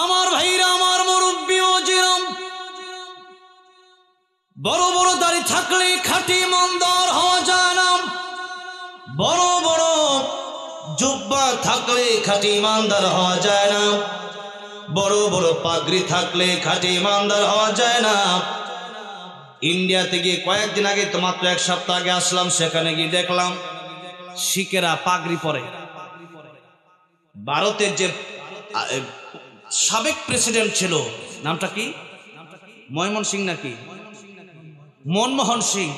আমার ভাইরা, আমার মুরব্বী ও জিরাম, বড় বড় দাড়ি থাকলে খাঁটি ইমানদার হওয়া যায় না। বড় বড় জুব্বা থাকলে খাঁটি ইমানদার হওয়া যায় না। বড় বড় পাগড়ি থাকলে খাঁটি ইমানদার হওয়া যায় না। ইন্ডিয়া থেকে কয়েকদিন আগে তো মাত্র এক সপ্তাহ আগে আসলাম, সেখানে গিয়ে দেখলাম শিখেরা পাগড়ি পরে। ভারতের যে সাবেক প্রেসিডেন্ট ছিল, নামটা কি, মনমোহন সিং নাকি, মনমোহন সিং,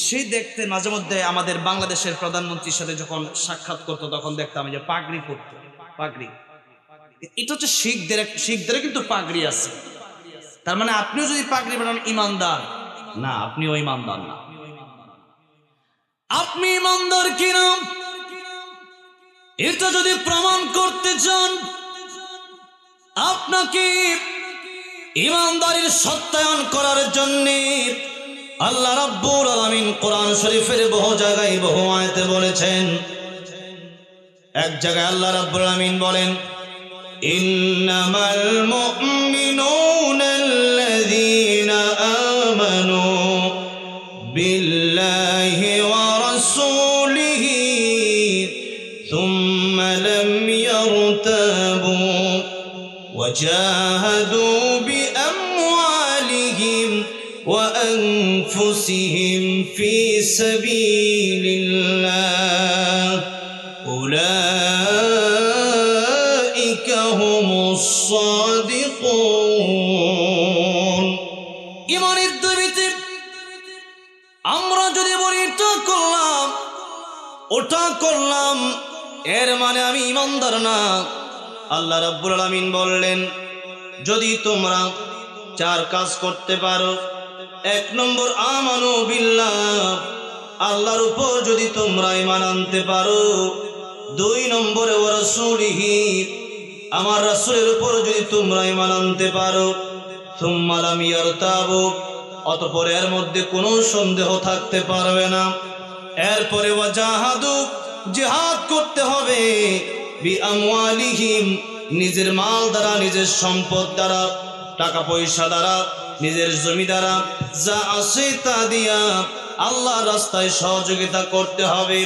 সে দেখতে মাঝে মধ্যে আমাদের বাংলাদেশের প্রধানমন্ত্রীর সাথে যখন সাক্ষাৎ করতো তখন দেখতাম যে পাগড়ি পরতো। পাগড়ি এটা হচ্ছে শিখদের কিন্তু পাগড়ি আছে। তার মানে আপনিও যদি পাগড়ি বানান ইমানদার না, আপনিও ইমানদার না। আপনি ইমানদার কিনা এটা যদি প্রমাণ করতে চান, আপনাকে ইমানদারির সত্যায়ন করার জন্য আল্লাহ রাব্বুল আলামিন কোরআন শরীফের বহু জায়গায় বহু আয়াতে বলেছেন। এক জায়গায় আল্লাহ রাব্বুল আলামিন বলেন, ইন্নামাল মুমিনুনা আল্লাযীনা আমানু বিল্লাহি ওয়া রাসূলিহি সুম্মা লাম ইয়ারতাবু ওয়া জাহাদু বিআমওয়ালিহিম ওয়া আনফুসিহিম ফি সাবিলিল্লাহ উলাইকা হুমুস সাদিকুন। ইমানের দাবিতে আমরা যদি বলি এটা করলাম ওটা করলাম, এর মানে আমি ইমানদার না। আল্লাহ রাব্বুল আলামিন বললেন, যদি তোমরা চার কাজ করতে পারো, এক নম্বর আমানু বিল্লাহ, আল্লাহর উপর যদি তোমরা ঈমান আনতে পারো, দুই নম্বরে ওয়া রাসূলিহি, আমার রাসূলের উপর যদি তোমরা ঈমান আনতে পারো, সুম্মা লাম ইয়ারতাবু, অতঃপর এর মধ্যে কোনো সন্দেহ থাকতে পারবে না। এরপরে ওয়া জাহাদু, জিহাদ করতে হবে, বিআমওয়ালিহিম, নিজের মাল দ্বারা, নিজের সম্পদ দ্বারা, টাকা পয়সা দ্বারা, নিজের জমি দ্বারা, যা আছে তা দিয়া আল্লাহর রাস্তায় সহযোগিতা করতে হবে।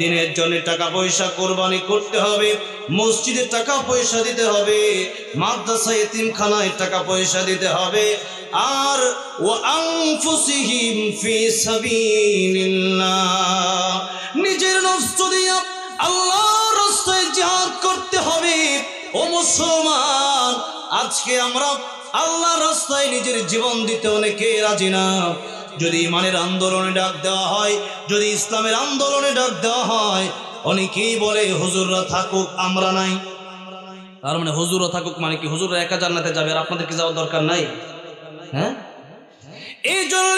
দিনের জন্য টাকা পয়সা কোরবানি করতে হবে, মসজিদে টাকা পয়সা দিতে হবে, মাদ্রাসা এতিমখানায় টাকা পয়সা দিতে হবে। আর ওয়া আনফুসিহিম ফি সাবিলিল্লাহ, নিজের নফস দিয়া আল্লাহর রাস্তায় জিহাদ করতে হবে। ও মুসলমান, আজকে আমরা আল্লাহর রাস্তায় নিজের জীবন দিতে অনেকে রাজি না। যদি ইমানের আন্দোলনে ডাক দেওয়া হয়, যদি ইসলামের আন্দোলনে ডাক দেওয়া হয়, অনেকেই বলে হুজুররা থাকুক, আমরা নাই। তার মানে হুজুররা থাকুক মানে কি হুজুররা একা জান্নাতে যাবে আর আপনাদের কি যাওয়ার দরকার নাই? হ্যাঁ, এই জন্য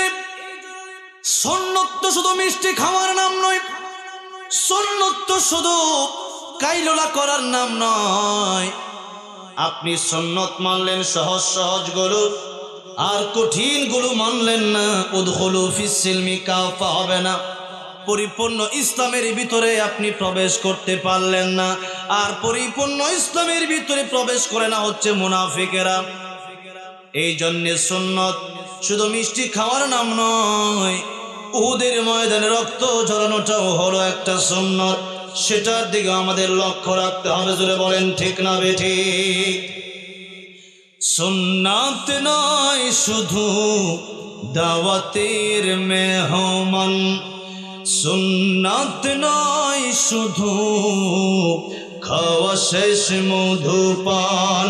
সুন্নত তো শুধু মিষ্টি খাওয়ার নাম নয়, সুন্নত তো শুধু কাইলোলা করার নাম নয়। আপনি সুন্নত মানলেন সহজ সহজ গুলো, আর কঠিন গুলো মানলেন না। উদখুলু ফিস সিলমি কাফা হবে না, পরিপূর্ণ ইসলামের ভিতরে আপনি প্রবেশ করতে পারলেন না। আর পরিপূর্ণ ইসলামের ভিতরে প্রবেশ করে না হচ্ছে মুনাফিকেরা। এই জন্য সুন্নত শুধু মিষ্টি খাওয়ার নাম নয়, উহুদের ময়দানে রক্ত ঝরানোটাও হলো একটা সুন্নত। সেটার দিকে আমাদের লক্ষ্য রাখতে হবে। জোরে বলেন ঠিক না বেঠিক? সুন্নাত নয় শুধু দাওয়াতের মেহমান, সুন্নাত নয় শুধু খাওয়া শেষ মধুপান,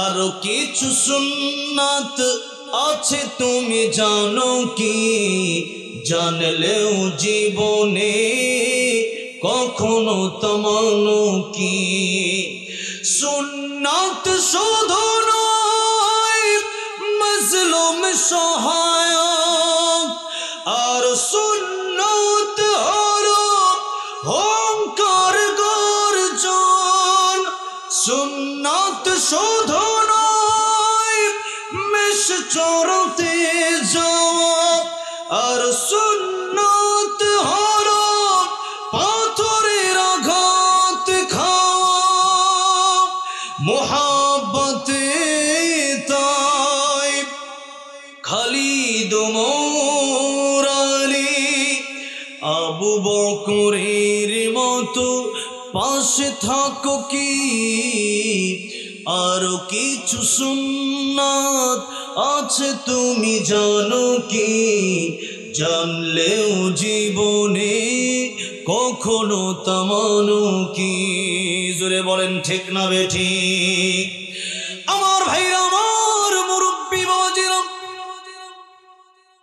আরো কিছু সুন্নাত আছে তুমি জানো কি? জানলেও জীবনে কখনো তমানো কি? সুন্নাত শুধু নয় মজলুম সহায়ক, আর সুন্নাত হলো হংকার গর্জন। সুন্নাত শুধু নয় মেষ চড়তে যাওয়া, আর সুন্নাত হলো পাথরের আঘাত খাওয়া। মোহাব্বতে তাই খালিদ ওমর আলী আবু বকরের মতো পাশে থাকো কি আরো কিছু সুন্নাত আছে তুমি জানো কি জানলেও জীবনে কখনো তা মানো কি জোরে বলেন ঠিক না বেঠিক আমার ভাইরা আমার মুরব্বী বাবাজিরা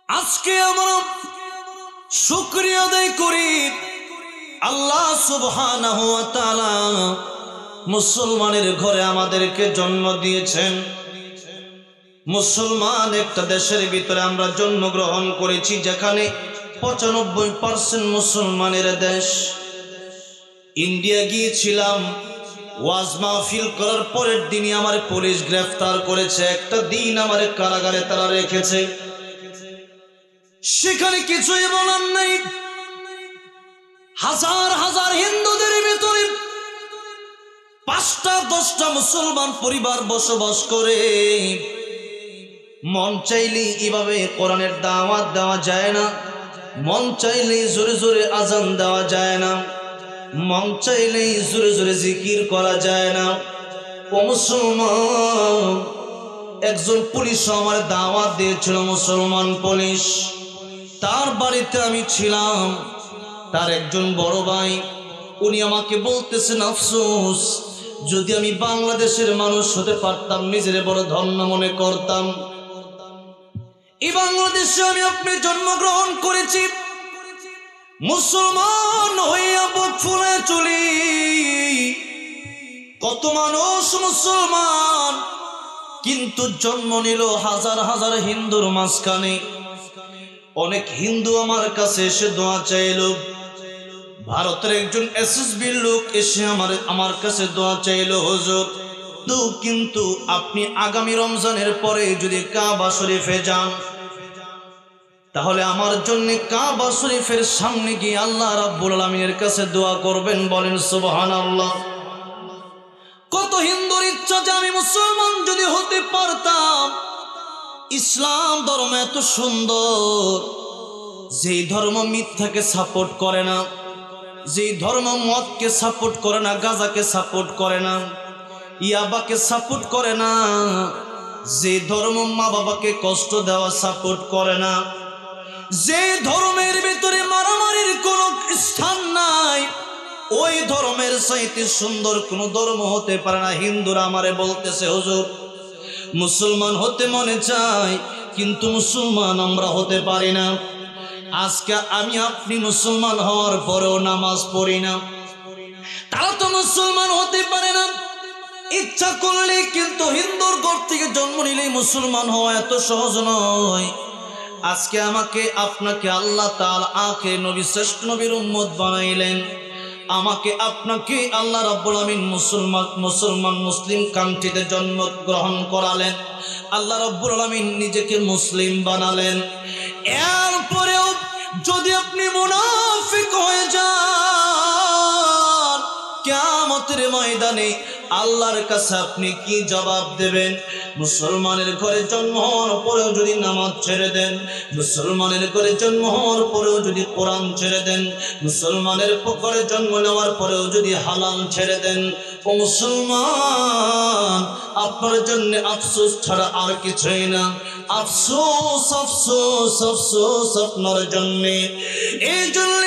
আজকে আমরা শুকরিয়া আদায় করি আল্লাহ সুবহানাহু ওয়া তাআলা মুসলমানের ঘরে আমাদেরকে জন্ম দিয়েছেন মুসলমান একটা দেশের ভিতরে আমরা জন্মগ্রহণ করেছি যেখানে 95% মুসলমানের দেশ ইন্ডিয়া গিয়েছিলাম ওয়াজ মাহফিল করার পরের দিনই আমার পুলিশ গ্রেফতার করেছে একটা দিন আমার কারাগারে তারা রেখেছে সেখানে কিছুই বলার নাই হাজার হাজার হিন্দুদের ভিতরে 5টা 10টা মুসলমান পরিবার বসবাস করে মন চাইলে এভাবে কোরআনের দাওয়াত দেওয়া যায় না মন চাইলে জোরে জোরে আজান দেওয়া যায় না মন চাইলে জোরে জোরে জিকির করা যায় না ও মুসলমান একজন পুলিশ আমার দাওয়াত দিয়েছিল মুসলমান পুলিশ তার বাড়িতে আমি ছিলাম তার একজন বড় ভাই উনি আমাকে বলতেছেন আফসোস যদি আমি বাংলাদেশের মানুষ হতে পারতাম নিজের বড় ধন্য মনে করতাম এই বাংলাদেশে আমি আপনি জন্মগ্রহণ করেছি মুসলমান হইয়া বুক ফুলে চলি কত মানুষ মুসলমান কিন্তু জন্ম নিল হাজার হাজার হিন্দুর মাঝখানে অনেক হিন্দু আমার কাছে এসে দোয়া চাইল ভারতের একজন এসএসবির লোক এসে আমার কাছে দোয়া চাইল হুজুর কিন্তু আপনি আগামী রমজানের পরে যদি কাবা শরীফে যান তাহলে আমার জন্য কাবা শরীফের সামনে গিয়ে আল্লাহ রাব্বুল আলামিনের কাছে দোয়া করবেন বলেন সুবহানাল্লাহ কত হিন্দুর ইচ্ছা যে আমি মুসলমান যদি হতে পারতাম ইসলাম ধর্ম এত সুন্দর যেই ধর্ম মিথ্যাকে সাপোর্ট করে না যেই ধর্ম মদকে সাপোর্ট করে না গাঁজাকে সাপোর্ট করে না ইয়াবাকে সাপোর্ট করে না যে ধর্ম মা বাবাকে কষ্ট দেওয়া সাপোর্ট করে না যে ধর্মের ভিতরে মারামারির কোনো স্থান নাই ওই ধর্মের চাইতে সুন্দর কোনো ধর্ম হতে পারে না হিন্দুরা আমারে বলতেছে হুজুর মুসলমান হতে মনে চায় কিন্তু মুসলমান আমরা হতে পারি না আজকে আমি আপনি মুসলমান হওয়ার পরেও নামাজ পড়ি না তারা তো মুসলমান হতে পারে না ইচ্ছা করলে কিন্তু হিন্দুর ঘর থেকে জন্ম নিলেই মুসলমান হওয়া এত সহজ নয় আজকে আমাকে আপনাকে আল্লাহ তাআলা আখের নবী শ্রেষ্ঠ নবীর উম্মত বানাইলেন আমাকে আপনাকে আল্লাহ রাব্বুল আমিন মুসলমান মুসলিম কান্ট্রিতে জন্মগ্রহণ করালেন আল্লাহ রাব্বুল আমিন নিজেকে মুসলিম বানালেন এরপরেও যদি আপনি মুনাফিক হয়ে যান কিয়ামতের ময়দানে আল্লাহর কাছে আপনি কি জবাব দেবেন মুসলমানের ঘরে জন্ম হওয়ার পরেও যদি নামাজ ছেড়ে দেন মুসলমানের ঘরে জন্ম হওয়ার পরেও যদি কোরআন ছেড়ে দেন মুসলমানের ঘরে জন্ম নেওয়ার পরেও যদি হালাল ছেড়ে দেন ও মুসলমান আপনার জন্য আফসোস ছাড়া আর কিছুই না আফসোস আফসোস আফসোস আপনার জন্য এই জন্য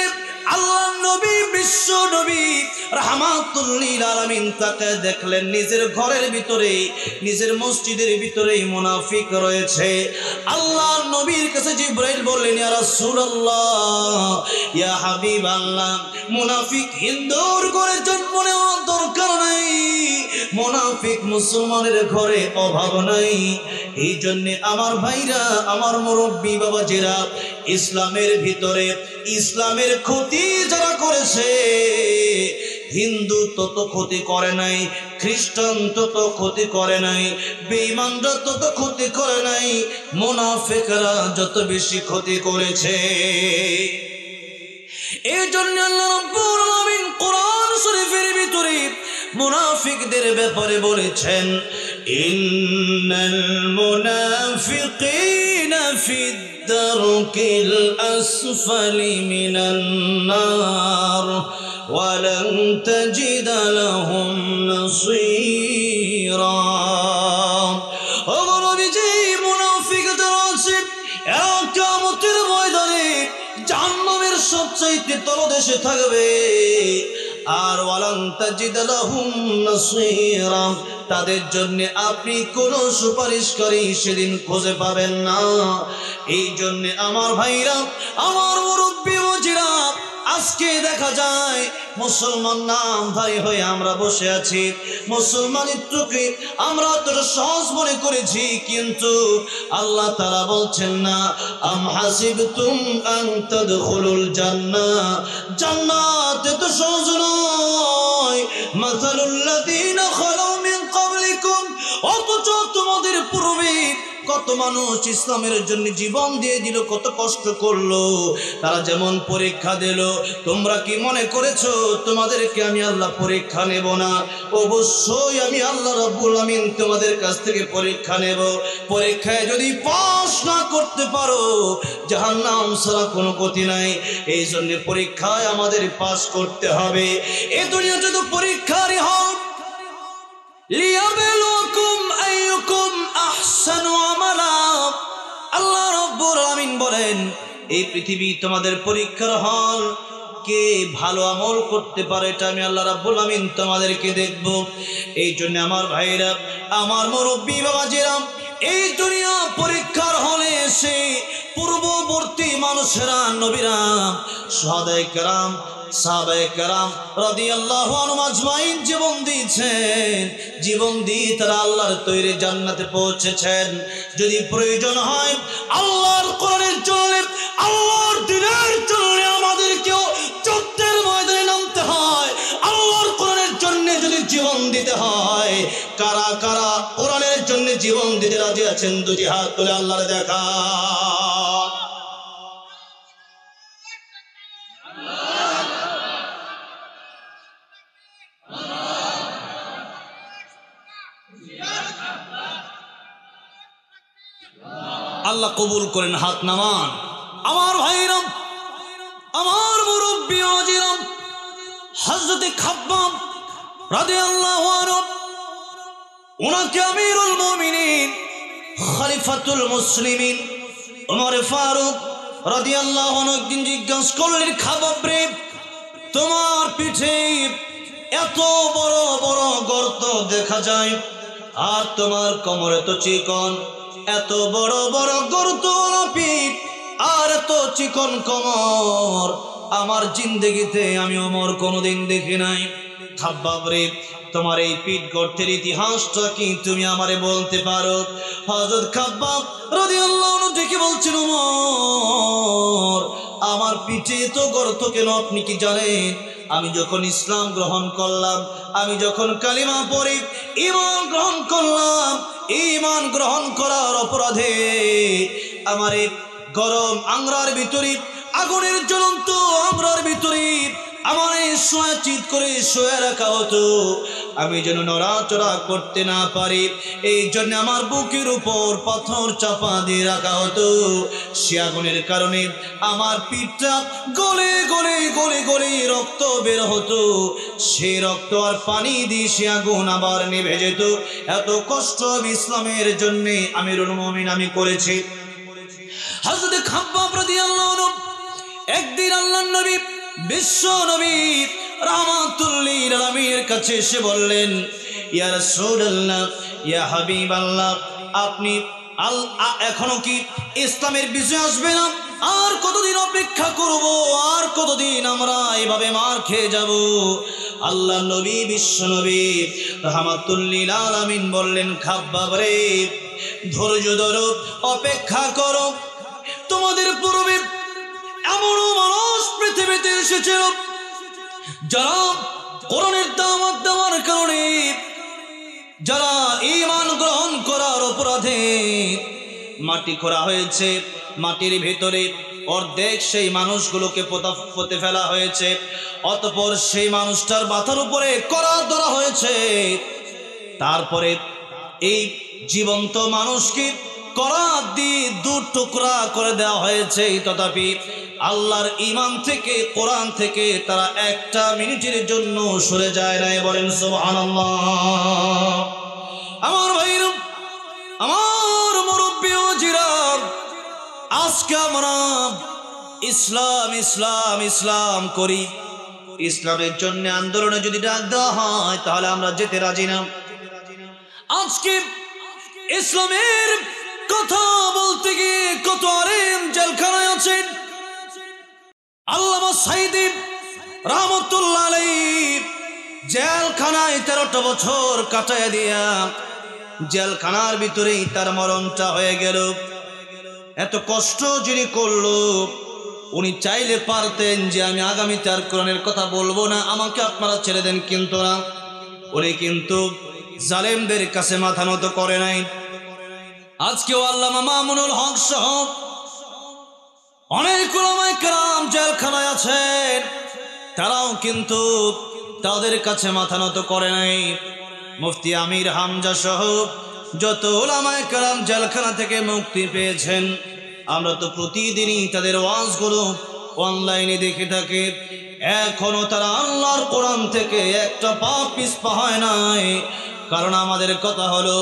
আল্লাহ নবী বিশ্ব নবী রাহমাতুল লিল আলামিন তাকে দেখলেন নিজের ঘরের ভিতরে নিজের মসজিদের ভিতরে মুনাফিক রয়েছে আল্লাহ নবীর কাছে জিবরাইল বললেন ইয়া রাসূলুল্লাহ ইয়া হাবিবাল্লাহ মুনাফিক হিন্দুর ঘরে জন্ম নেওয়ার দরকার নাই মুনাফিক মুসলমানের ঘরে অভাব নাই এই জন্য আমার ভাইরা আমার মুরব্বী বাবাজিরা ইসলামের ভিতরে ইসলামের ক্ষতি যারা করেছে হিন্দু তত ক্ষতি করে নাই খ্রিস্টান তত ক্ষতি করে নাই বেঈমানরা তত ক্ষতি করে নাই মুনাফিকরা যত বেশি ক্ষতি করেছে এই জন্য আল্লাহ রাব্বুল আলামিন কোরআন শরীফের ভিতরে মুনাফিকদের ব্যাপারে বলেছেন, ইন্নাল মুনাফিকিনা ফিদ দারকিল আসফালি মিনান নার ওয়া লান তাজিদা লাহুম নাসীরা। নবীজি, মুনাফিকদের আছে কিয়ামতের ময়দানে জাহান্নামের সবচাইতে তলদেশে থাকবে, আর ওয়ালান তাজিদ লাহুম নাসীরা, তাদের জন্য আপনি কোনো সুপারিশকারী সেদিন খুঁজে পাবেন না। এই জন্য আমার ভাইরা, আমার মুরব্বী ওয়াজিরা, আজকে দেখা যায় মুসলমান নামধারী হয়ে আমরা বসে আছি, মুসলমানিত্বকে আমরা অতটা সহজ মনে করেছি, কিন্তু আল্লাহ তাআলা বলছেন না, আম হাসিবতুম আন তাদখুলুল জান্নাহ, জান্নাত এত সহজ নয়। মাসালুল লাযীনা খালাউ মিন ক্বাবলিকুম, অথচ তোমাদের পূর্বে কত মানুষ ইসলামের জন্য জীবন দিয়ে দিল, কত কষ্ট করলো, তারা যেমন পরীক্ষা দিল, তোমরা কি মনে করেছো তোমাদেরকে আমি আল্লাহ পরীক্ষা নেব না? অবশ্যই আমি আল্লাহ রাব্বুল আমিন তোমাদের কাছ থেকে পরীক্ষা নেব। পরীক্ষায় যদি পাস না করতে পারো, জাহান্নাম ছাড়া কোনো গতি নাই। এই জন্য পরীক্ষায় আমাদের পাস করতে হবে। এই দুনিয়াতে তো পরীক্ষারই হয়, লিয়াবলুকুম আইয়ুকুম আহসানু আমালা। আল্লাহ রাব্বুল আমিন বলেন, এই পৃথিবী তোমাদের পরীক্ষার হল, কে ভালো আমল করতে পারে এটা আমি আল্লাহ রাব্বুল আমিন তোমাদেরকে দেখব। এই জন্য আমার ভাইরা, আমার মুরব্বী বাবাজিরা, এই দুনিয়া পরীক্ষার হলে এসে পূর্ববর্তী মানুষেরা, নবীরা, সাহাবায়ে কেরাম, সাহাবায়ে কেরাম রাদিয়াল্লাহু আনহুম আজমাইন জীবন দিয়েছেন, জীবন দিয়ে তারা আল্লাহর তৈরি জান্নাতে পৌঁছেছেন। যদি প্রয়োজন হয় আল্লাহর কোরআনের জন্য, আল্লাহর দ্বীনের জন্য আমাদেরকেও যুদ্ধের ময়দানে নামতে হয়, আল্লাহর কোরআনের জন্য যদি জীবন দিতে হয়, কারা কারা কোরআনের জন্য জীবন দিতে রাজি আছেন? দুটি হাত তুলে আল্লাহর দেখা। আল্লাহ কবুল করেন, হাত নামান। আমার ভাইরাম, আমার মুরব্বী ওয়াজিরাম, হযরত খাব্বাব রাদিয়াল্লাহু আনহু, ওনাকে আমিরুল মুমিনিন, খলিফাতুল মুসলিমিন ওমর ফারুক রাদিয়াল্লাহু আনহু একদিন জিজ্ঞাসা করলেন, খাব্বাব রে, তোমার পিঠে এত বড় বড় গর্ত দেখা যায়, আর তোমার কোমরে তো চিকন, এত বড় বড় গর্ত পিঠ আর এত চিকন কোমর, আমার জিন্দেগিতে আমি ওমর কোনোদিন দেখি নাই। খাব্বাব রে, তোমার এই পিঠ গর্তের ইতিহাসটা কি তুমি আমারে বলতে পারো? হযরত খাব্বাব রাদিয়াল্লাহু আনহু ডেকে বলছেন, ওমর, আমার পিঠে তো গর্ত কেন আপনি কি জানেন? আমি যখন ইসলাম গ্রহণ করলাম, আমি যখন কালিমা পড়ি ঈমান গ্রহণ করলাম, ঈমান গ্রহণ করার অপরাধে আমার এই গরম আংরার ভিতরে, আগুনের জ্বলন্ত আংরার ভিতরে আমার এই শোয়া চিত করে শোয়া রাখা হতো, আমি যেন নড়াচড়া করতে না পারি, এই জন্য আমার বুকের উপর পাথর চাপা দিয়ে রাখা হতো। সে আগুনের কারণে আমার পিঠটা গলে গলে গলে গলে রক্ত বের হতো, সে রক্ত আর পানি দিয়ে সে আগুন আবার নিভে যেত। এত কষ্ট আমি ইসলামের জন্য আমিরুল মুমিনিন আমি করেছি। হযরত খাব্বাব রাদিয়াল্লাহু আনহু একদিন আল্লাহর নবী, বিশ্ব নবী রাহমাতুল লিল আলামিনের কাছে এসে বললেন, ইয়া রাসূলুল্লাহ, ইয়া হাবিবাল্লাহ, আপনি এখনো কি ইসলামের বিজয় আসবে না? আর কতদিন অপেক্ষা করব? আর কতদিন আমরা এইভাবে মার খেয়ে যাব? আল্লাহ নবী, বিশ্ব নবী রাহমাতুল লিল আলামিন বললেন, খাব্বাব রে, ধৈর্য ধরো, অপেক্ষা করো। তোমাদের পূর্বে এমনও মানুষ পৃথিবীতে এসেছিল যারা কোরআনের দাওয়াত দেওয়ার কারণে, যারা ঈমান গ্রহণ করার অপরাধে মাটি খোঁড়া হয়েছে, মাটির ভেতরে অর্ধেক সেই মানুষগুলোকে পথে ফেলা হয়েছে, অতঃপর সেই মানুষটার মাথার উপরে করাত ধরা হয়েছে। তারপরে এই জীবন্ত মানুষকে করাত দিয়ে দু টুকরা করে দেওয়া হয়েছে। তথাপি আল্লাহর ঈমান থেকে, কোরআন থেকে তারা একটা মিনিটের জন্য সরে যায় নাই। বলেন সুবহানাল্লাহ। আমার ভাইরা, আমার মুরব্বী ও জিরাব, আজকে আমরা ইসলাম ইসলাম ইসলাম করি, ইসলামের জন্য আন্দোলনে যদি ডাক দেওয়া হয় তাহলে আমরা যেতে রাজি না। আজকে ইসলামের কথা বলতে গিয়ে কত আলেম জেলখানায় আছেন। আল্লামা সাঈদী রাহমাতুল্লাহ আলাইহি জেলখানায় 13টা বছর কাটায় দিয়া জেলখানার ভিতরেই তার মরণটা হয়ে গেল। এত কষ্ট যিনি করলো, উনি চাইলে পারতেন যে আমি আগামীতে আর কোরআনের কথা বলবো না, আমাকে আপনারা ছেড়ে দেন, কিন্তু না, উনি কিন্তু জালেমদের কাছে মাথা নত করে নাই। আজকেও আল্লামা মামুনুল হক সহ অনেক উলামায়ে কেরাম জেলখানায় আছেন, তারাও কিন্তু তাদের কাছে মাথা নত করে নাই। মুফতি আমির হামজা সহ যত উলামায়ে কেরাম জেলখানা থেকে মুক্তি পেয়েছেন, আমরা তো প্রতিদিনই তাদের ওয়াজগুলো অনলাইনে দেখে থাকি। এখনো তারা আল্লাহর কোরআন থেকে একটা পা পিছপা হয় নাই। কারণ আমাদের কথা হলো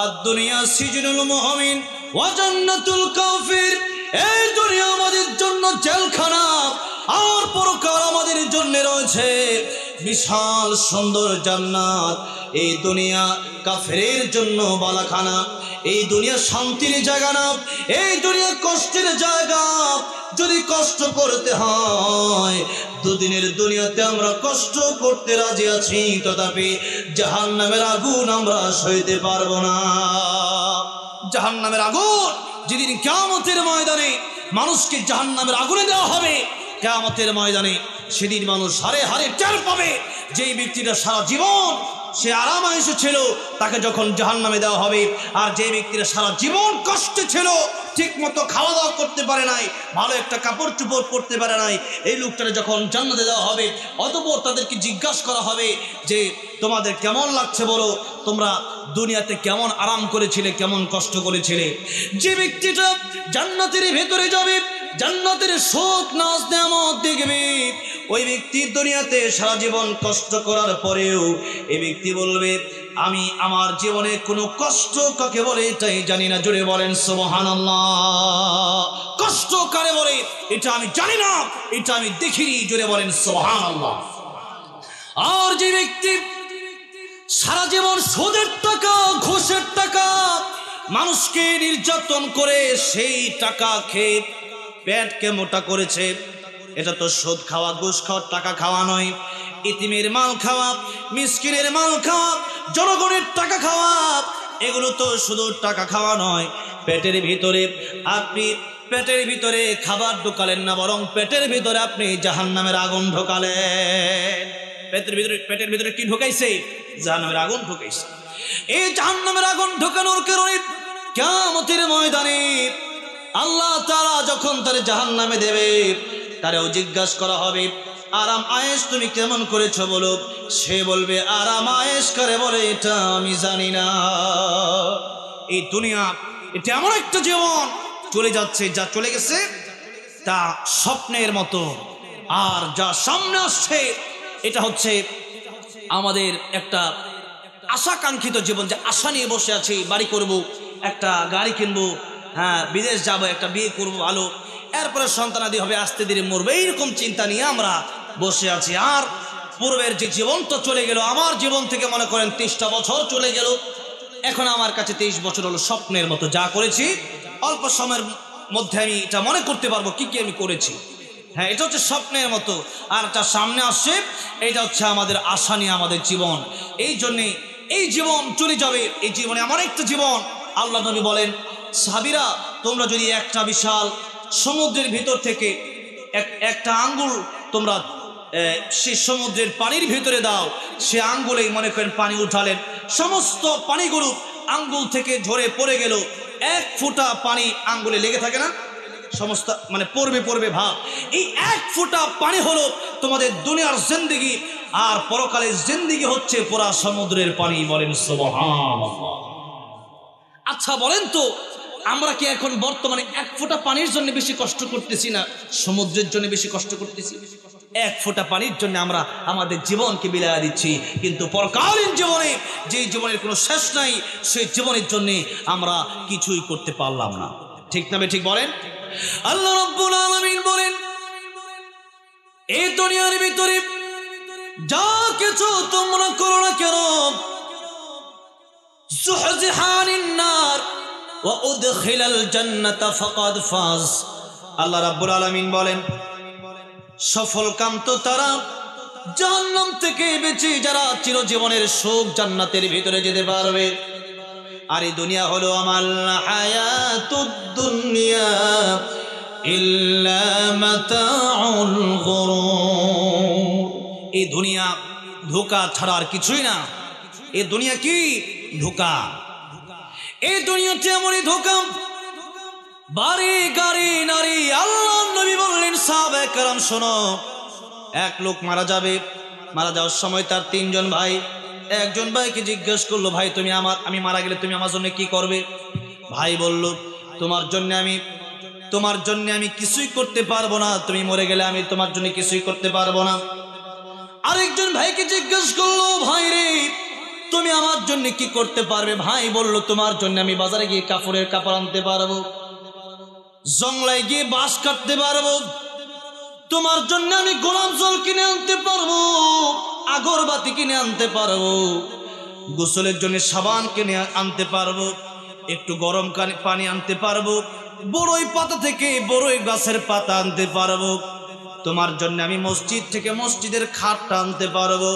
আদ-দুনিয়া সিজনুল মুমিন ওয়া জান্নাতুল কাফির। এই দুনিয়া আমাদের জন্য জেলখানা, আর পরকাল আমাদের জন্য রয়েছে বিশাল সুন্দর জান্নাত। এই দুনিয়া কাফেরের জন্য বালাখানা, এই দুনিয়া শান্তির জায়গা না, এই দুনিয়া কষ্টের জায়গা। যদি কষ্ট করতে হয়, দুদিনের দুনিয়াতে আমরা কষ্ট করতে রাজি আছি, তথাপি জাহান্নামের আগুন আমরা সইতে পারবো না। জাহান্নামের আগুন যেদিন কিয়ামতের ময়দানে মানুষকে জাহান্নামের আগুনে দেওয়া হবে, কিয়ামতের ময়দানে সেদিন মানুষ হারে হারে টের পাবে যেই ব্যক্তিটা সারা জীবন সে আরাম আয়েশে ছিল, তাকে যখন জাহান্নামে দেওয়া হবে। আর যে ব্যক্তিরা সারা জীবন কষ্টে ছিল, ঠিক মতো খাওয়া দাওয়া করতে পারে নাই, ভালো একটা কাপড় চোপড় পরতে পারে নাই, এই লোকটাকে যখন জান্নাতে দেওয়া হবে, অতঃপর তাদেরকে জিজ্ঞাসা করা হবে যে তোমাদের কেমন লাগছে বলো, তোমরা দুনিয়াতে কেমন আরাম করেছিলে, কেমন কষ্ট করেছিলে। যে ব্যক্তিটা জান্নাতের ভেতরে যাবে, জান্নাতের সুখ নাজ নেয়ামত দেখবে, ওই ব্যক্তির দুনিয়াতে সারা জীবন কষ্ট করার পরেও এই ব্যক্তি বলবে আমি আমার জীবনে কোনো কষ্ট কাকে বলে এটাই জানি না। জোরে বলেন সুবহানাল্লাহ। কষ্ট কারে বলে এটা আমি জানি না, এটা আমি দেখিনি। জোরে বলেন সুবহানাল্লাহ। আর যে ব্যক্তি সারা জীবন সুদের টাকা, ঘুষের টাকা, মানুষকে নির্যাতন করে সেই টাকা খেয়ে পেটকে মোটা করেছে, এটা তো সুদ খাওয়া, ঘুষ খাওয়া, টাকা খাওয়া নয়। ইতিমের মাল খাওয়া, মিসকিনের মাল খাওয়া, জনগণের টাকা খাওয়া, এগুলো তো শুধু টাকা খাওয়া নয়। পেটের ভিতরে আপনি পেটের ভিতরে খাবার ঢোকালেন না, বরং পেটের ভিতরে আপনি জাহান্নামের আগুন ঢোকালেন। পেটের ভিতরে কি ঢোকাইছে? জাহান্নামের আগুন ঢোকাইছে। এই জাহান্নামের আগুন ঢোকানোর কারণে কিয়ামতের ময়দানে আল্লাহ তাআলা যখন তার জাহান্নামে দেবে, তারেও জিজ্ঞাসা করা হবে আরাম আয়েশ তুমি কেমন করেছো বলো। সে বলবে আরাম আয়েশ করে বলে এটা আমি জানি না। এই দুনিয়া এটা এমন একটা জীবন চলে যাচ্ছে, যা চলে গেছে তা স্বপ্নের মতো, আর যা সামনে আসছে এটা হচ্ছে আমাদের একটা আশাকাঙ্ক্ষিত জীবন, যে আশা নিয়ে বসে আছি, বাড়ি করব, একটা গাড়ি কিনবো, হ্যাঁ বিদেশ যাব, একটা বিয়ে করবো ভালো, এরপরে সন্তানাদি হবে, আস্তে ধীরে মরবে, এইরকম চিন্তা নিয়ে আমরা বসে আছি। আর পূর্বের যে জীবন তো চলে গেল, আমার জীবন থেকে মনে করেন 30টা বছর চলে গেল, এখন আমার কাছে 23 বছর হলো স্বপ্নের মতো। যা করেছি অল্প সময়ের মধ্যে আমি এটা মনে করতে পারবো কি কি আমি করেছি। হ্যাঁ, এটা হচ্ছে স্বপ্নের মতো। আর যা সামনে আসছে এটা হচ্ছে আমাদের আশা নিয়ে আমাদের জীবন। এই জন্যে এই জীবন চলে যাবে, এই জীবনে এমন একটা জীবন। আল্লাহ নবী বলেন সাহাবীরা তোমরা যদি একটা বিশাল সমুদ্রের ভিতর থেকে একটা আঙ্গুল তোমরা সেই সমুদ্রের পানির ভিতরে দাও, সে আঙ্গুলেই মনে করেন পানি উঠালেন, সমস্ত পানিগুলো আঙ্গুল থেকে ঝরে পড়ে গেল, এক ফোঁটা পানি আঙ্গুলে লেগে থাকে না, সমস্ত মানে পড়বে ভাব। এই এক ফোঁটা পানি হলো তোমাদের দুনিয়ার জিন্দেগি, আর পরকালের জিন্দেগি হচ্ছে পুরা সমুদ্রের পানি। বলেন সুবহানাল্লাহ। আচ্ছা বলেন তো, আমরা কি এখন বর্তমানে এক ফোঁটা পানির জন্য বেশি কষ্ট করতেছি না সমুদ্রের জন্য বেশি কষ্ট করতেছি? এক ফোঁটা পানির জন্য আমরা আমাদের জীবনকে বিলাইয়া দিচ্ছি, কিন্তু পরকালীন জীবনে, যে জীবনের কোনো শেষ নাই, সেই জীবনের জন্য আমরা কিছুই করতে পারলাম না। ঠিক না ঠিক বলেন? আল্লাহ রাব্বুল আলামিন বলেন, এই দুনিয়ার ভিতরে যা কিছু তোমরা করো না কেন, যুহজিহানিন নার ওয়া উদখিলাল জান্নাতা ফাকাদ ফাজ। আল্লাহ রাব্বুল আলামিন বলেন, সফল কাম তো তারা জাহান্নাম থেকে বেঁচে যারা চিরজীবনের সুখ জান্নাতের ভিতরে যেতে পারবে। আর এই দুনিয়া হলো আমাল হায়াতুদ দুনিয়া ইল্লা মাতাউল গুরুর। এই দুনিয়া ধোঁকা ছাড়া আর কিছুই না। এই দুনিয়া কি? ধোঁকা। এই দুনিয়াতে এমনই ধোঁকা, বাড়ি গাড়ি নারী। আল্লাহ নবী বললেন, সাহাবায়ে কেরাম শোনো, এক লোক মারা যাবে, মারা যাওয়ার সময় তার তিনজন ভাই, একজন ভাইকে জিজ্ঞেস করলো, ভাই তুমি আমি মারা গেলে তুমি আমার জন্য কি করবে? ভাই বলল, তোমার জন্য আমি কিছুই করতে পারবো না, তুমি মরে গেলে আমি তোমার জন্য কিছুই করতে পারবো না। আরেকজন ভাইকে জিজ্ঞেস করলো, ভাই রে তুমি আমার জন্য কি করতে পারবে? ভাই বলল, তোমার জন্য আমি বাজারে গিয়ে কাপড়ের কাপড় আনতে পারবো, জংলায় গিয়ে বাঁশ কাটতে পারবো, তোমার জন্য আমি গোলাপ জল কিনে আনতে পারবো, আগরবাতি কিনে আনতে পারবো, গোসলের জন্য সাবান কিনে আনতে পারবো, একটু গরম পানি আনতে পারবো, বড়ই পাতা থেকে বড়ই গাছের পাতা আনতে পারবো, তোমার জন্য আমি মসজিদ থেকে মসজিদের খাটটা আনতে পারবো।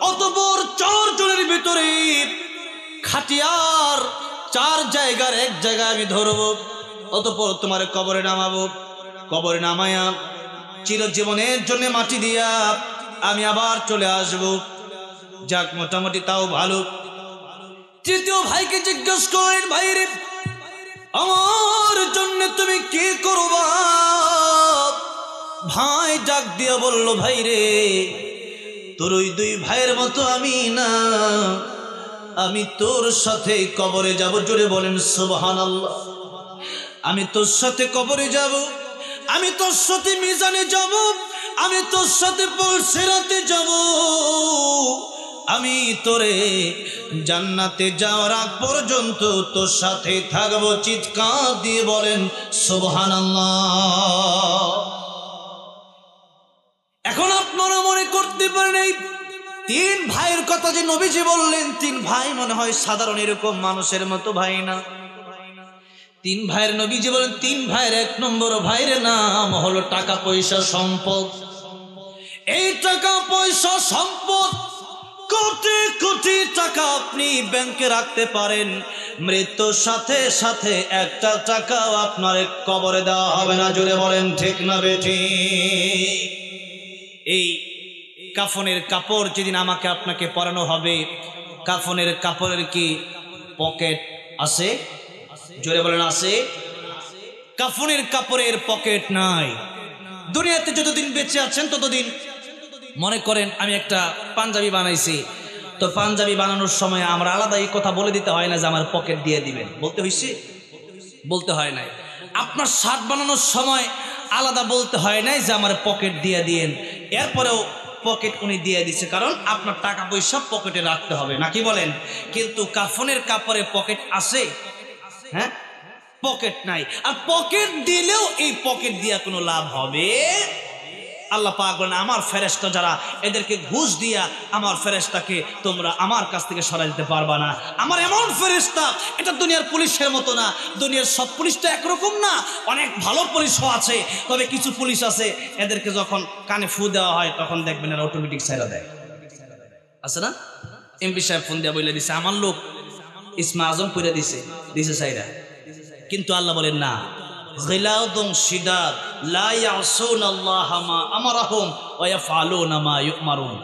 অতঃপর 4 জনের ভিতরে খাটিয়ার 4 জায়গার এক জায়গায় আমি ধরবো, অতঃপর তোমার কবরে নামাবো, কবরে নামায়া চিরজীবনের জন্য মাটি দিয়া আমি আবার চলে আসবো। যাক, মোটামুটি তাও ভালো। তৃতীয় ভাইকে জিজ্ঞেস করেন, ভাই রে আমার জন্য তুমি কি করবা? ভাই ডাক দিয়া বলল, ভাই রে তোর ওই 2 ভাইয়ের মতো আমি না, আমি তোর সাথে কবরে যাব। জোরে বলেন সুবহানাল্লাহ। আমি তোর সাথে কবরে যাব, আমি তোর সাথে মিজানে যাব, আমি তোর সাথে পুলসিরাতে যাব, আমি তোরে জান্নাতে যাওয়ার আগ পর্যন্ত তোর সাথে থাকবো। চিৎকার দিয়ে বলেন সুবহানাল্লাহ। এখন আপনারা মনে করতে পারেন এই 3 ভাইয়ের কথা যে নবীজি বললেন, 3 ভাই মনে হয় সাধারণ এরকম মানুষের মতো ভাই না। 3 ভাইয়ের নবীজি বলেন, 3 ভাইয়ের 1 নম্বর ভাইয়ের নাম হলো টাকা পয়সা সম্পদ। এই টাকা পয়সা সম্পদ কোটি কোটি টাকা আপনি ব্যাংকে রাখতে পারেন, মৃত্যুর সাথে সাথে একটা টাকাও আপনার কবরে দেওয়া হবে না। জোরে বলেন ঠিক না বেঠিক? এই কাফনের কাপড় যেদিন আমাকে আপনাকে পরানো হবে, কাফনের কাপড়ের কি পকেট আছে? জোরে বলেন আছে? কাফনের কাপড়ের পকেট নাই। দুনিয়াতে যতদিন বেঁচে আছেন ততদিন মনে করেন আমি একটা পাঞ্জাবি বানাইছি, তো পাঞ্জাবি বানানোর সময় আমরা আলাদা এই কথা বলে দিতে হয় না যে আমার পকেট দিয়ে দিবেন, বলতে হয়েছে? বলতে হয় নাই। আপনার শার্ট বানানোর সময় আলাদা বলতে হয় নাই যে আমার পকেট দিয়ে দিয়েন, এরপরেও পকেট উনি দিয়ে দিছে, কারণ আপনার টাকা পয়সা পকেটে রাখতে হবে, নাকি বলেন? কিন্তু কাফনের কাপড়ে পকেট আছে? হ্যাঁ, পকেট নাই। আর পকেট দিলেও এই পকেট দিয়া কোনো লাভ হবে? আল্লাহ পাক বলেন, আমার ফেরেশতা যারা, এদেরকে ঘুষ দিয়া আমার ফেরেশতাকে তোমরা আমার কাছ থেকে সরাই দিতে পারবা না। আমার এমন ফেরেশতা, এটা দুনিয়ার পুলিশের মতো না। দুনিয়ার সব পুলিশ তো একরকম না, অনেক ভালো পুলিশও আছে। তবে কিছু পুলিশ আছে, এদেরকে যখন কানে ফু দেওয়া হয় তখন দেখবেন এরা অটোমেটিক ছাইরা দেয়, আছে না? এমপি সাহেব ফোন দিয়া বলে দিছে, আমার লোক ইসমা আজম করে দিছে ছাইরা। কিন্তু আল্লাহ বলেন না, গিলাদুন শিদাদ লা ইয়াসুনাল্লাহ মা আমারহুম ওয়া ইয়াফআলুনা মা ইউমারুন।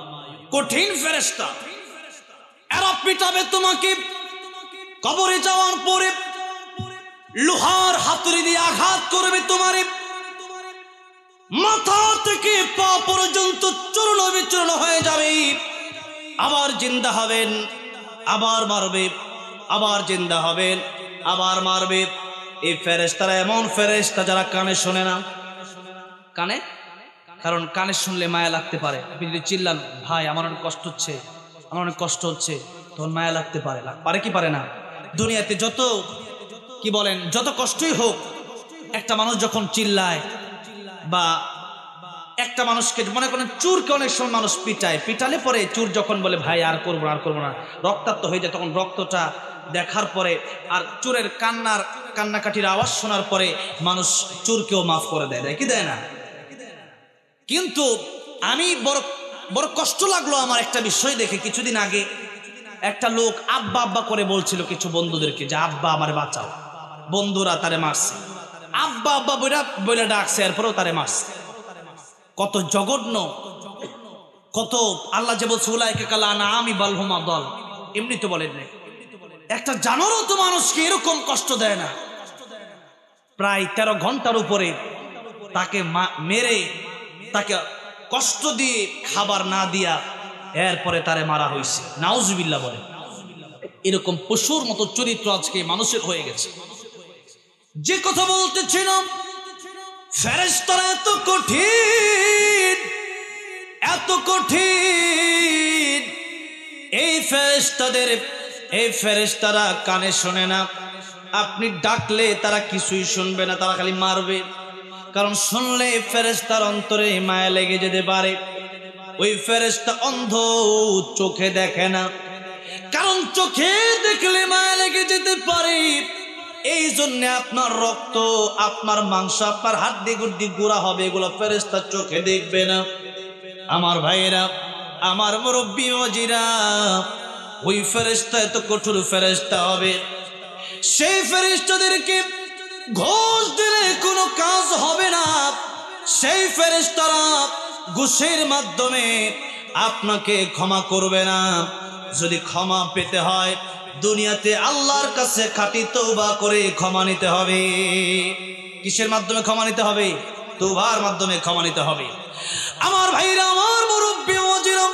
কঠিন ফেরেশতা, এরা পিটাবে তোমাকে। কবরে যাওয়ার পরে লোহার হাতুড়ি দিয়ে আঘাত করবে তোমারে, মাথা থেকে পা পর্যন্ত চূর্ণ বিচূর্ণ হয়ে যাবে, আবার জিন্দা হবেন, আবার মারবে, আবার জিন্দা হবেন, আবার মারবে। এই ফেরেশতারা এমন ফেরেশতা যারা কানে শোনে না। কানে, কারণ কানে শুনলে মায়া লাগতে পারে। আপনি যদি চিল্লান, ভাই আমার অনেক কষ্ট হচ্ছে, আমার অনেক কষ্ট হচ্ছে, তখন মায়া লাগতে পারে। পারে কি পারে না? দুনিয়াতে যত কি বলেন, যত কষ্টই হোক, একটা মানুষ যখন চিল্লায় বা একটা মানুষকে মনে করেন চুরকে অনেক সময় মানুষ পিটায়, পিটালে পরে চুর যখন বলে ভাই আর করবো না, আর করবো না, রক্তাক্ত হয়ে যায়, তখন রক্তটা দেখার পরে আর চোরের কান্নাকাটির আওয়াজ শোনার পরে মানুষ চোরকেও মাফ করে দেয়, দেয় কি দেয় না? কিন্তু আমি বড় কষ্ট লাগলো আমার একটা বিষয় দেখে। কিছুদিন আগে একটা লোক আব্বা আব্বা করে বলছিল কিছু বন্ধুদেরকে যে আব্বা আমার বাঁচাও, বন্ধুরা তারে মারছে, আব্বা আব্বা বইলা ডাকছে, এরপরেও তারে মারছে। কত জঘন্য, কত আল্লাহ যে বলছে উলাইকা কাল আনআমি বাল হুম আদাল, এমনি তো বলেন নাই, একটা জানোয়ারও তো মানুষকে এরকম কষ্ট দেয় না। প্রায় 13 ঘন্টার উপরে তাকে মেরে, তাকে কষ্ট দিয়ে খাবার না দিয়া এরপরে তারে মারা হয়েছে। নাউজুবিল্লাহ বলে। এরকম পশুর মতো চরিত্র আজকে মানুষের হয়ে গেছে। যে কথা বলতেছিলাম, ফেরেশতারা এত কঠিন, এত কঠিন, এই ফেরেশতারা কানে শোনে না। আপনি ডাকলে তারা কিছুই শুনবে না, তারা খালি মারবে। কারণ শুনলে ফেরেশতার অন্তরে মায়া লেগে যেতে পারে। ওই ফেরেশতা অন্ধ, চোখে দেখে না, কারণ চোখে দেখলে মায়া লেগে যেতে পারে। এই জন্য আপনার রক্ত, আপনার মাংস, আপনার হাড্ডি গুড্ডি গুঁড়া হবে, এগুলো ফেরেশতা চোখে দেখবে না। আমার ভাইয়েরা, আমার মুরব্বী ওয়াজিরা, ওই ফেরেশতা এত কঠোর ফেরেশতা হবে, সেই ফেরেশতাদেরকে ঘুষ দিলে কোনো কাজ হবে না। সেই ফেরেশতারা ঘুষের মাধ্যমে আপনাকে ক্ষমা করবে না। যদি ক্ষমা পেতে হয়, দুনিয়াতে আল্লাহর কাছে খাঁটি তওবা করে ক্ষমা নিতে হবে। কিসের মাধ্যমে ক্ষমা নিতে হবে? তওবার মাধ্যমে ক্ষমা নিতে হবে। আমার ভাইরা, আমার মুরব্বী ওয়াজিরা,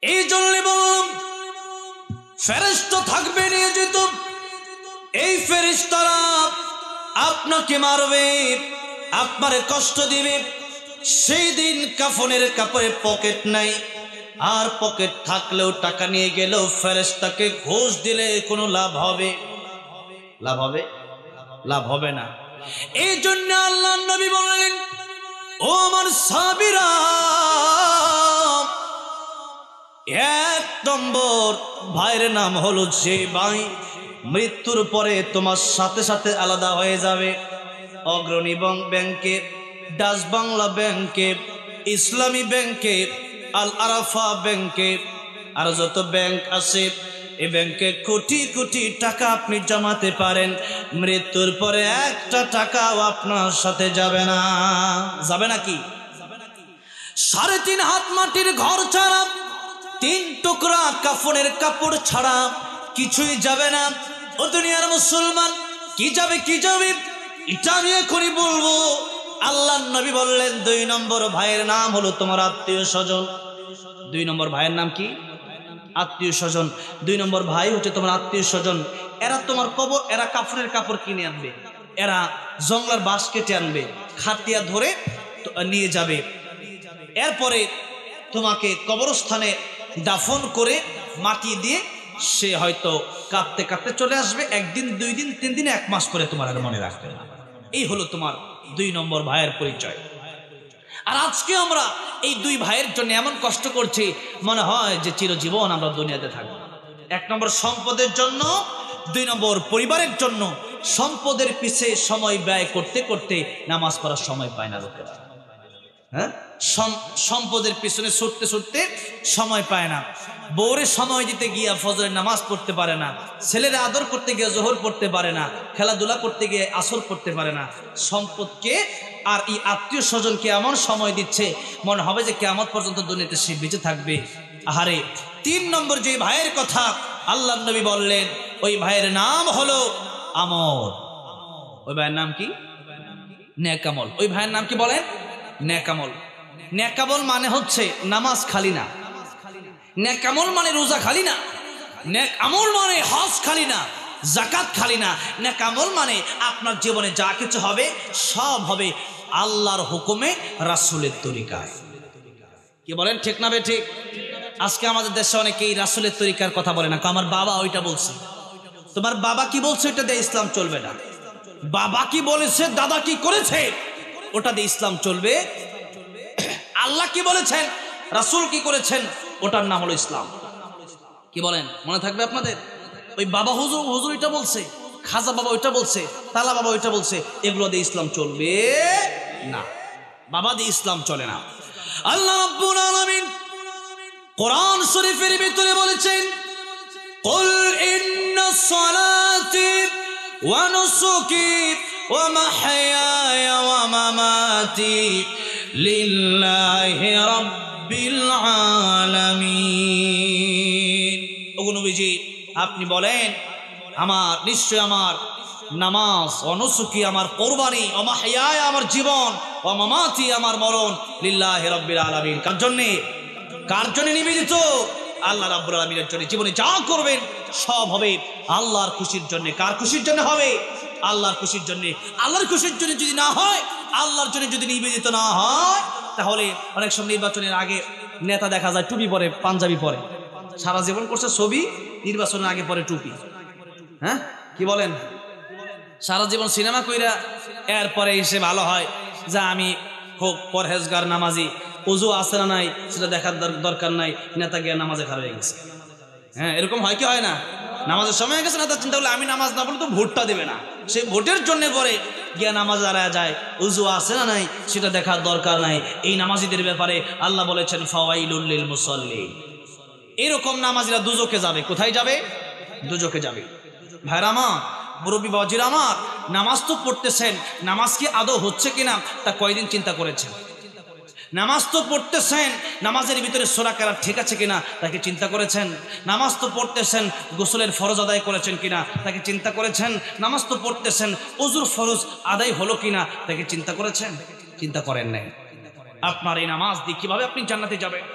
এই জন্য বললাম ফেরেশতা থাকবে নিয়োজিত। এই ফেরেশতারা আপনাকে মারবে, আপনারে কষ্ট দিবে। সেই দিন কাফনের কাপড়ে পকেট নাই, আর পকেট থাকলেও টাকা নিয়ে গেলেও ফেরেশতাকে ঘুষ দিলে কোনো লাভ হবে? লাভ হবে? লাভ হবে না। এই জন্য আল্লাহর নবী বললেন, ও আমার সাহাবীরা, 1 নম্বর ভাইয়ের নাম হলো যে ভাই মৃত্যুর পরে তোমার সাথে সাথে আলাদা হয়ে যাবে। অগ্রণী ব্যাংকে, ডাচ বাংলা ব্যাংকে, ইসলামী ব্যাংকে, আল আরাফা ব্যাংকে, আর যত ব্যাংক আছে, এই ব্যাংকে কোটি কোটি টাকা আপনি জমাতে পারেন। মৃত্যুর পরে একটা টাকাও আপনার সাথে যাবে না। যাবে নাকি? 3.5 হাত মাটির ঘর ছাড়া, 3 টুকরা কাফনের কাপড় ছাড়া কিছুই যাবে না। ও দুনিয়ার মুসলমান, কি যাবে, কি যাবে? এটা আমি এখনই বলবো। আল্লাহর নবী বললেন 2 নম্বর ভাইয়ের নাম হলো তোমার আত্মীয় স্বজন। 2 নম্বর ভাইয়ের নাম কি? আত্মীয় স্বজন। 2 নম্বর ভাই হচ্ছে তোমার আত্মীয় স্বজন। এরা তোমার কবর, এরা কাফনের কাপড় কিনে আনবে, এরা জঙ্গলার বাঁশ কেটে আনবে, খাটিয়া ধরে নিয়ে যাবে। এরপরে তোমাকে কবরস্থানে দাফন করে মাটি দিয়ে সে হয়তো কাঁদতে কাঁদতে চলে আসবে। 1 দিন, 2 দিন, 3 দিন, 1 মাস পরে তোমার আর মনে রাখবে না। এই হলো তোমার 2 নম্বর ভাইয়ের পরিচয়। আর আজকে আমরা এই 2 ভাইয়ের জন্য এমন কষ্ট করছি, মনে হয় যে চিরজীবন আমরা দুনিয়াতে থাকবো। 1 নম্বর সম্পদের জন্য, 2 নম্বর পরিবারের জন্য। সম্পদের পিছে সময় ব্যয় করতে করতে নামাজ পড়ার সময় পায় না লোকেরা। হ্যাঁ, সম্পদের পিছনে ছুটতে ছুটতে সময় পায় না। বউরে সময় দিতে গিয়া ফজরের নামাজ পড়তে পারে না, ছেলেরা আদর করতে গিয়ে জোহর পড়তে পারে না, খেলাধুলা করতে গিয়ে আসর পড়তে পারে না। সম্পদকে আর এই আত্মীয় স্বজনকে এমন সময় দিচ্ছে, মনে হবে যে কিয়ামত পর্যন্ত দুনিয়াতে সে বেঁচে থাকবে। আহারে, 3 নম্বর যে ভাইয়ের কথা আল্লাহর নবী বললেন, ওই ভাইয়ের নাম হলো আমল। ওই ভাইয়ের নাম কি? নেকামল। ওই ভাইয়ের নাম কি বলেন? নেকামল। নেকামল মানে হচ্ছে নামাজ খালি না, নেকামল মানে রোজা খালি না, নেকামল মানে হজ খালি না, যাকাত খালি না। নেকামল মানে আপনার জীবনে যা কিছু হবে সব হবে আল্লাহর হুকুমে, রাসূলের তরিকায়। কি বলেন, ঠিক না ঠিক? আজকে আমাদের দেশে অনেকেই রাসূলের তরিকার কথা বলে না, আমার বাবা ওইটা বলছে। তোমার বাবা কি বলছে ওইটা দিয়ে ইসলাম চলবে না। বাবা কি বলেছে, দাদা কি করেছে, ওটা দিয়ে ইসলাম চলবে। আল্লাহ কি বলেছেন, রাসূল কি করেছেন, ওটার নাম হলো ইসলাম। কি বলেন, মনে থাকবে আপনাদের? ওই বাবা হুজুর ওইটা বলছে, খাজা বাবা ওইটা বলছে, তালা বাবা ওইটা বলছে, এগুলো দিয়ে ইসলাম চলবে না। বাবা দিয়ে ইসলাম চলে না। আল্লাহ রাব্বুল আলামিন কোরআন শরীফের ভিতরে বলেছেন, কুল ইন্নাস সালাতি ওয়া নুসুকি ওয়া মাহইয়ায়া ওয়া মামাতি লিল্লাহি রাব্বিল আলামিন। ওগো নবীজি, আপনি বলেন, আমার নিশ্চয় আমার নামাজ, অনুসুকি আমার কোরবানি, ও মাহইয়ায়া আমার জীবন, ও মামাতি আমার মরণ, লিল্লাহি রাব্বিল আলামিন। কার জন্যে? কার জন্য নিবেদিত? আল্লাহ রাব্বুল আলামিনের জন্য। জীবনে যা করবেন সব হবে আল্লাহর খুশির জন্য। কার খুশির জন্য হবে? আল্লাহর খুশির জন্য। আল্লাহর খুশির জন্য যদি না হয়, আল্লাহর জন্য যদি নিবেদিত না হয়, তাহলে অনেক সময় নির্বাচনের আগে নেতা দেখা যায় টুপি পরে, পাঞ্জাবি পরে, সারা জীবন করছে ছবি, নির্বাচনের আগে পরে টুপি। হ্যাঁ, কি বলেন? সারা জীবন সিনেমা কইরা এরপরে এসে ভালো হয় যা আমি খুব পরহেজগার নামাজি, ওযু আছে না নাই সেটা দেখার দরকার নাই, নেতা গিয়ে নামাজে খারাপ হয়ে গেছে। হ্যাঁ, এরকম হয় কি হয় না? নামাজের সময় হয়ে গেছে, নেতা চিন্তা করলে আমি নামাজ না পড়লে তো ভোটটা দেবে না, সেই ভোটের জন্য পরে গিয়া নামাজ হারায় যায়। ওযু আছে না নাই সেটা দেখার দরকার নাই। এই নামাজিদের ব্যাপারে আল্লাহ বলেছেন, ফাওয়াইলুল লিল মুসাল্লিন। এরকম নামাজিরা দুজকে যাবে। কোথায় যাবে? দুজকে যাবে। ভাইরা আমার, মুরব্বী বাবাজিরা আমার, নামাজ তো পড়তেছেন, নামাজ কি আদৌ হচ্ছে কিনা তা কয়দিন চিন্তা করেছেন? নামাজ তো পড়তেছেন, নামাজের ভিতরে সূরা কেরাত ঠিক আছে কিনা তাকে চিন্তা করেছেন? নামাজ তো পড়তেছেন, গোসলের ফরজ আদায় করেছেন কিনা তাকে চিন্তা করেছেন? নামাজ তো পড়তেছেন, ওযুর ফরজ আদায় হলো কিনা তাকে চিন্তা করেছেন? চিন্তা করেন নাই। আপনার এই নামাজ দিয়ে কিভাবে আপনি জান্নাতে যাবেন?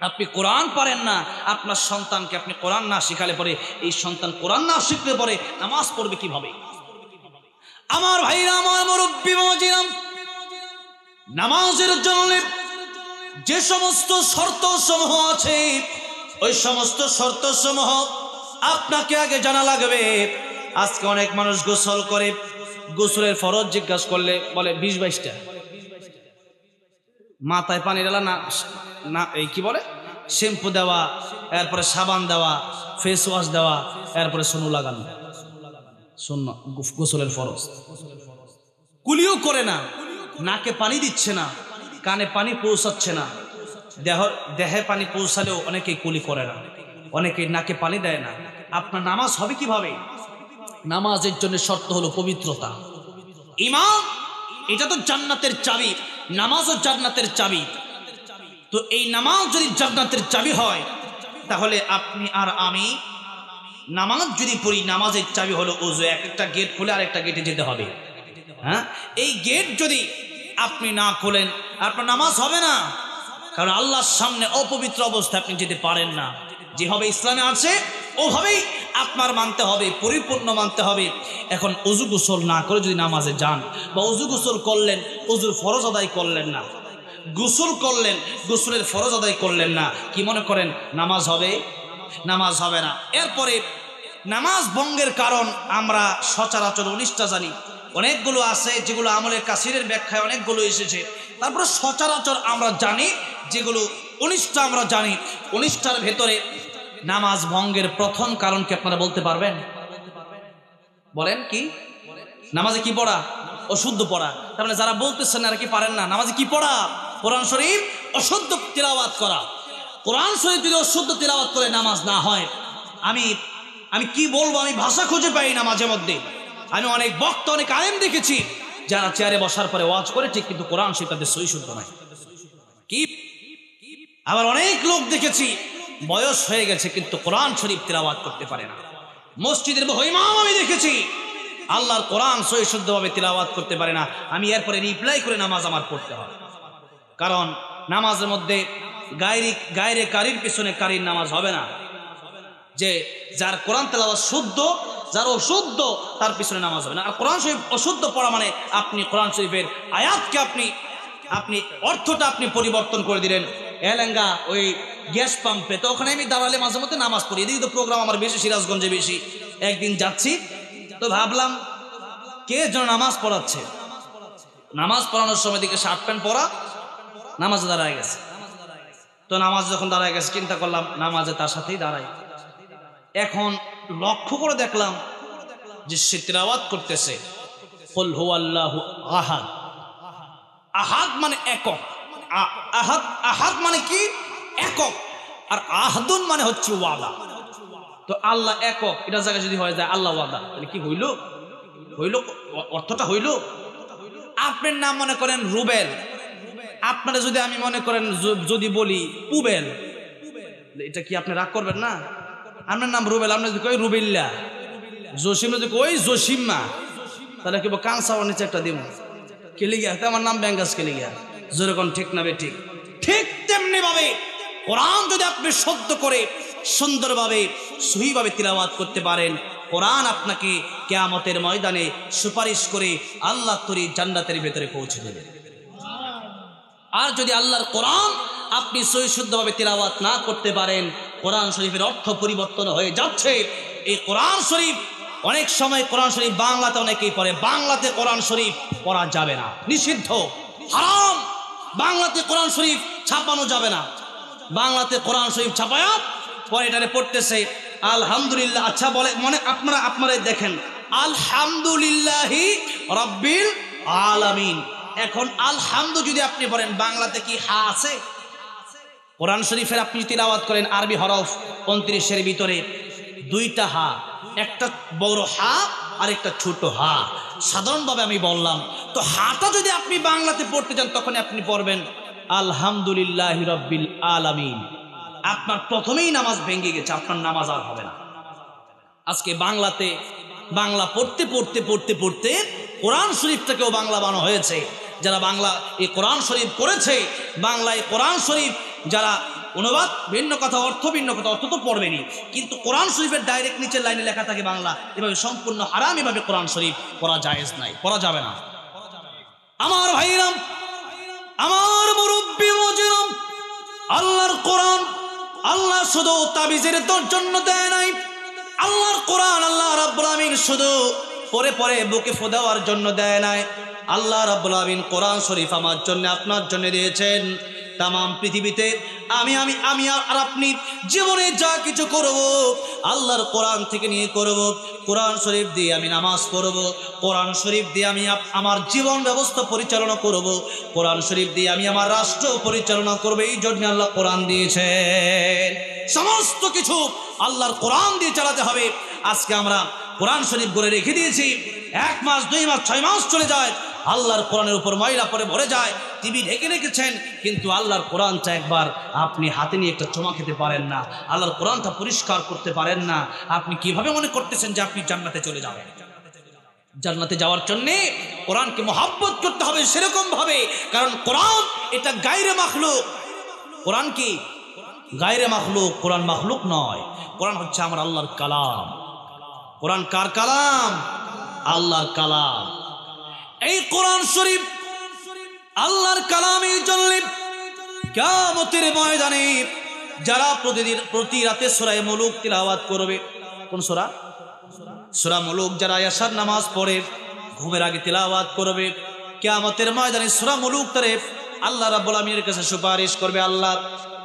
আপনি কোরআন পারেন না, আপনার সন্তানকে আপনি কোরআন না শিখালে পরে, এই সন্তান কোরআন না শিখলে পরে নামাজ পড়বে কিভাবে? আমার ভাইরা, আমার মুরব্বী বাবাজিরা, নামাজের জন্য যে সমস্ত শর্ত সমূহ আছে, ওই সমস্ত শর্ত সমূহ আপনাকে আগে জানা লাগবে। আজকে অনেক মানুষ গোসল করে, গোসলের ফরজ জিজ্ঞাসা করলে বলে 20-22টা, মাথায় পানি ঢালা না, এই কি বলে, শ্যাম্পু দেওয়া, এরপরে সাবান দেওয়া, ফেস ওয়াশ দেওয়া, এরপরে সোনু লাগানো। সুন্নাত, গোসলের ফরজ। কুলিও করে না, নাকে পানি দিচ্ছে না, কানে পানি পৌঁছাচ্ছে না, দেহে পানি পৌঁছালেও অনেকেই কুলি করে না, অনেকেই নাকে পানি দেয় না। আপনার নামাজ হবে কিভাবে? নামাজের জন্য শর্ত হলো পবিত্রতা, ঈমান। এটা তো জান্নাতের চাবি, নামাজও জান্নাতের চাবি। তো এই নামাজ যদি জান্নাতের চাবি হয়, তাহলে আপনি আর আমি নামাজ যদি পড়ি, নামাজের চাবি হলো ওযু। একটা গেট খুলে আর একটা গেটে যেতে হবে। হ্যাঁ, এই গেট যদি আপনি না খোলেন, আপনার নামাজ হবে না। কারণ আল্লাহর সামনে অপবিত্র অবস্থায় আপনি যেতে পারেন না। যেভাবে ইসলামে আছে ওভাবেই আপনার মানতে হবে, পরিপূর্ণ মানতে হবে। এখন ওযু গোসল না করে যদি নামাজে যান, বা ওযু গোসল করলেন, ওযুর ফরজ আদায় করলেন না, গোসল করলেন, গোসলের ফরজ আদায় করলেন না, কি মনে করেন নামাজ হবে? নামাজ হবে না। এরপরে নামাজ ভঙ্গের কারণ আমরা সচরাচর 19টা জানি, অনেকগুলো আছে যেগুলো আমলের কাসিরের ব্যাখ্যায় অনেকগুলো এসেছে। তারপরে সচরাচর আমরা জানি যেগুলো 19টা আমরা জানি। 19টার ভেতরে নামাজ ভঙ্গের প্রথম কারণ কি আপনারা বলতে পারবেন? বলেন কি? নামাজে কি পড়া? অশুদ্ধ পড়া। তার মানে যারা বলতেছেন আর কি পারেন না, নামাজে কি পড়া? কোরআন শরীফ অশুদ্ধ তিলাওয়াত করা। কোরআন শরীফ যদি অশুদ্ধ তিলাওয়াত করে নামাজ না হয়, আমি কি বলবো, আমি ভাষা খুঁজে পাই না মাঝে মধ্যে। আমি অনেক বক্তা, অনেক আলেম দেখেছি যারা চেয়ারে বসার পরে ওয়াজ করে ঠিক, কিন্তু কোরআন শরীফ তাদের সহি শুদ্ধ নাই। কি আবার অনেক লোক দেখেছি বয়স হয়ে গেছে কিন্তু কোরআন শরীফ তিলাওয়াত করতে পারে না। মসজিদের বহু ইমাম আমি দেখেছি আল্লাহর কোরআন সহি শুদ্ধভাবে তিলাওয়াত করতে পারে না, আমি এরপরে রিপ্লাই করে নামাজ আমার পড়তে হয়। কারণ নামাজের মধ্যে গায়রে কারির পিছনে কারির নামাজ হবে না। যে যার কোরআন তেলাওয়াত শুদ্ধ, যার অশুদ্ধ তার পিছনে নামাজ হবে না। আর কোরআন শরীফ অশুদ্ধ পড়া মানে আপনি কোরআন শরীফের আয়াতকে আপনি অর্থটা আপনি পরিবর্তন করে দিলেন। এলেঙ্গা ওই গ্যাস পাম্পে, তো ওখানে আমি দাঁড়ালে মাঝে মধ্যে নামাজ পড়ি, এদিকে তো প্রোগ্রাম আমার বেশি, সিরাজগঞ্জে বেশি। একদিন যাচ্ছি তো ভাবলাম কে যেন নামাজ পড়াচ্ছে, নামাজ পড়ানোর সময় দিকে শার্ট প্যান্ট পরা নামাজে দাঁড়ায় গেছে। তো নামাজ যখন দাঁড়ায় গেছে চিন্তা করলাম নামাজে তার সাথেই দাঁড়াই। এখন লক্ষ্য করে দেখলাম যে সে তিলাওয়াত করতেছে কুল হুয়াল্লাহু আহাদ। আহাদ মানে একক, আহাদ মানে কি একক, আর আহাদুন মানে হচ্ছে ওয়াদা। তো আল্লাহ একক, এটা জায়গায় যদি হয়ে যায় আল্লাহ ওয়াদা, তাহলে কি হইল? অর্থটা হইল আপনার নাম মনে করেন রুবেল, আপনারা যদি আমি মনে করেন যদি বলি পুবেল, এটা কি আপনি রাগ করবেন না? আপনার নাম রুবেল, আপনি যদি কই রুবিল্লা, জসিম যদি কই জসিম্মা, তাহলে কি কাঁচাওয়ার নিচে একটা দিব কেলে গিয়া, আমার নাম ব্যাঙ্গাস কেলে গিয়া, যেরকম ঠিক না বে ঠিক। ঠিক তেমনি ভাবে কোরআন যদি আপনি শুদ্ধ করে সুন্দরভাবে সহিভাবে তিলাওয়াত করতে পারেন, কোরআন আপনাকে কিয়ামতের ময়দানে সুপারিশ করে আল্লাহ তরি জান্নাতের ভেতরে পৌঁছে দেবে। আর যদি আল্লাহর কোরআন আপনি সহি শুদ্ধভাবে তিলাওয়াত না করতে পারেন, কোরআন শরীফের অর্থ পরিবর্তন হয়ে যাচ্ছে। এই কোরআন শরীফ অনেক সময় কোরআন শরীফ বাংলাতে অনেকেই পড়ে, বাংলাতে কোরআন শরীফ পড়া যাবে না, নিষিদ্ধ, হারাম। বাংলাতে কোরআন শরীফ ছাপানো যাবে না। বাংলাতে কোরআন শরীফ ছাপায়া পরে এটারে পড়তেছে আলহামদুলিল্লাহ। আচ্ছা বলে মনে আপনারাই দেখেন আলহামদুলিল্লাহি রাব্বিল আলামিন। এখন আলহামদু যদি আপনি বলেন বাংলাতে কি হা আছে? কোরআন শরীফের আপনি তিলাওয়াত করেন আরবি হরফ 29-এর ভিতরে দুইটা হা, একটা বড় হা আর একটা ছোট হা। সাধারণভাবে আমি বললাম, তো হাটা যদি আপনি বাংলাতে পড়তে চান তখন আপনি পড়বেন আলহামদুলিল্লাহি রাব্বিল আলামিন। আপনার প্রথমেই নামাজ ভেঙে গেছে, আপনার নামাজ আর হবে না। আজকে বাংলাতে বাংলা পড়তে পড়তে পড়তে পড়তে কোরআন শরীফটাকেও বাংলা বানানো হয়েছে। যারা বাংলা এই কোরআন শরীফ করেছে, বাংলায় কোরআন শরীফ যারা অনুবাদ ভিন্ন কথা, অর্থ ভিন্ন কথা, অর্থ তো পড়বেনি, কিন্তু কোরআন শরীফের ডাইরেক্ট নিচের লাইনে লেখা থাকে বাংলা, এভাবে সম্পূর্ণ হারাম, এভাবে কোরআন শরীফ পড়া জায়েজ নাই, পড়া যাবে না। আমার ভাইরাম, আমার মুরব্বী মজিরম, আল্লাহর কোরআন আল্লাহ শুধু তাবিজের তোর জন্য দেয় নাই। আল্লাহর কোরআন আল্লাহ রাব্বুল আমিন শুধু পরে পরে বুকে ফোদাওয়ার জন্য দেয় নাই। আল্লাহ রাব্বুল আমিন কোরআন শরীফ আমার জন্য আপনার জন্য দিয়েছেন। তাম পৃথিবীতে আমি আর আপনি জীবনে যা কিছু করব আল্লাহর কোরআন থেকে নিয়ে করব। কোরআন শরীফ দিয়ে আমি নামাজ পড়ব, কোরআন শরীফ দিয়ে আমি আমার জীবন ব্যবস্থা পরিচালনা করব, কোরআন শরীফ দিয়ে আমি আমার রাষ্ট্র পরিচালনা করব। এই জন্য আল্লাহ কোরআন দিয়েছেন। সমস্ত কিছু আল্লাহর কোরআন দিয়ে চালাতে হবে। আজকে আমরা কোরআন শরীফ করে রেখে দিয়েছি, 1 মাস 2 মাস 6 মাস চলে যায়, আল্লাহর কোরআনের উপর ময়লা পরে ভরে যায়, টিভি ঢেকে রেখেছেন, কিন্তু আল্লাহর কোরআনটা একবার আপনি হাতে নিয়ে একটা চুমা খেতে পারেন না, আল্লাহর কোরআনটা পরিষ্কার করতে পারেন না। আপনি কিভাবে মনে করতেছেন যে আপনি জান্নাতে চলে যাবেন? জান্নাতে যাওয়ার জন্য কোরআনকে মহব্বত করতে হবে সেরকম ভাবে, কারণ কোরআন এটা গায়রে মাখলুক। কোরআন কি গায়রে মাখলুক? কোরআন মাখলুক নয়, কোরআন হচ্ছে আমার আল্লাহর কালাম। কোরআন কার কালাম? আল্লাহর কালাম। এই কোরআন শরীফ আল্লাহর কালামের জন্য কিয়ামতের ময়দানে যারা প্রতি রাতে সূরা মুলুক তিলাওয়াত করবে, কোন সূরা? সূরা মুলুক। যারা ইয়াশার নামাজ পড়ে ঘুমের আগে তিলাওয়াত করবে, কিয়ামতের ময়দানে সূরা মুলুক তারে আল্লাহ রাব্বুল আমিনের কাছে সুপারিশ করবে, আল্লাহ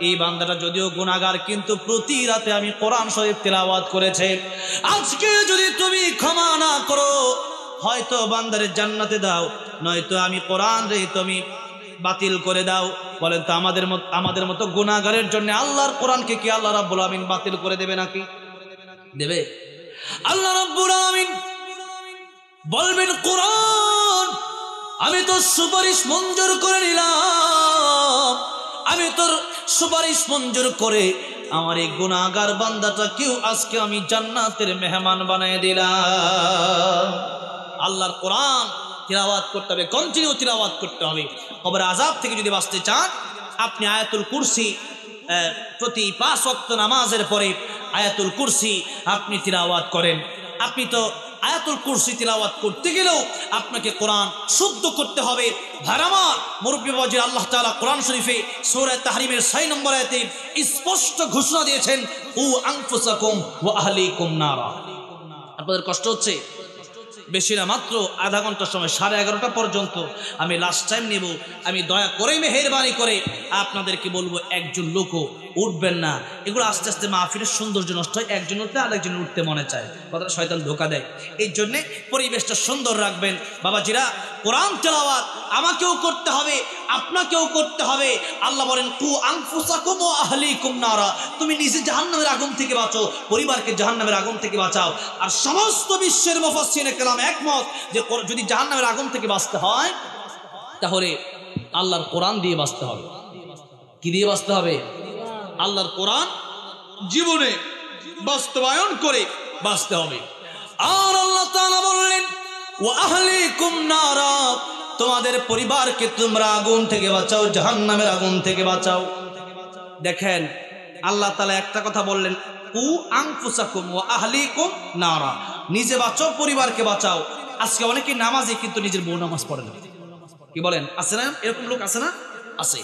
এই বান্দাটা যদিও গুনাহগার কিন্তু প্রতি রাতে আমি কোরআন শরীফ তিলাওয়াত করেছে, আজকে যদি তুমি ক্ষমা না করো হয়তো বান্দারে জান্নাতে দাও, নয়তো আমি কোরআন রে তুমি বাতিল করে দাও। বলেন তো আমাদের মতো গুনাহগারের জন্য আল্লাহর কোরআনকে কি আল্লাহ রাব্বুল আমিন বাতিল করে দেবে নাকি? দেবে? আল্লাহ রাব্বুল আমিন বলবেন কোরআন আমি তোর সুপারিশ মঞ্জুর করে নিলাম, আমি তোর সুপারিশ মঞ্জুর করে আমার এই গুনাহগার বান্দাটাকেও আজকে আমি জান্নাতের মেহমান বানায় দিলাম। আল্লাহর কোরআন তিলাওয়াত করতে হবে, কন্টিনিউ তিলাওয়াত করতে হবে। কবরের আযাব থেকে যদি বাঁচতে চান, আপনি আয়াতুল কুরসি প্রতি 5 ওয়াক্ত নামাজের পরে আয়াতুল কুরসি আপনি তিলাওয়াত করেন। আপনি তো আয়াতুল কুরসি তিলাওয়াত করতে গেলেও আপনাকে কোরআন শুদ্ধ করতে হবে। ভাইরামার মুরব্বী বাবাজি, আল্লাহ তাআলা কোরআন শরীফে সূরা তাহরিমের 6 নম্বর আয়াতে স্পষ্ট ঘোষণা দিয়েছেন, উ আনফুসাকুম ওয়া আহলিকুম নারা। আপনাদের কষ্ট হচ্ছে? বেশি না, মাত্র আধা ঘন্টার সময়, 11:30 পর্যন্ত আমি লাস্ট টাইম নেব। আমি দয়া করে মেহেরবানি করে আপনাদেরকে বলবো, একজন লোকও উঠবেন না। এগুলো আস্তে আস্তে মাহফিলের সৌন্দর্য নষ্ট হয়। একজন উঠতে আরেকজন উঠতে মনে চায়, কথাটা শয়তান ধোকা দেয়। এই জন্যে পরিবেশটা সুন্দর রাখবেন। বাবাজিরা, কোরআন তেলাওয়াত আমাকেও করতে হবে, আপনাকেও করতে হবে। আল্লাহ বলেন, কু আনফুসাকুম ওয়া আহলিকুম নারা, তুমি নিজে জাহান্নামের আগুন থেকে বাঁচো, পরিবারকে জাহান্নামের আগুন থেকে বাঁচাও। আর সমস্ত বিশ্বের মুফাসসিরিনে কেরাম একমত যে যদি জাহান্নামের আগুন থেকে বাঁচতে হয়, তাহলে আল্লাহর কোরআন দিয়ে বাঁচতে হবে। কি দিয়ে বাঁচতে হবে? আল্লাহর কোরআন জীবনে বাস্তবায়ন করে বাঁচতে হবে। আর আল্লাহ তাআলা বললেন, ওয়া আহলিকুম নারা, তোমাদের পরিবারকে তোমরা আগুন থেকে বাঁচাও, জাহান্নামের আগুন থেকে বাঁচাও। দেখেন, আল্লাহ তাআলা একটা কথা বললেন, উ আনফুসাকুম ওয়া আহলিকুম নারা, নিজে বাঁচাও, পরিবারকে বাঁচাও। আজকে অনেকে নামাজি কিন্তু নিজের বউ নামাজ পড়ে না। কি বলেন? আছে না এরকম লোক? আছে না? আছে।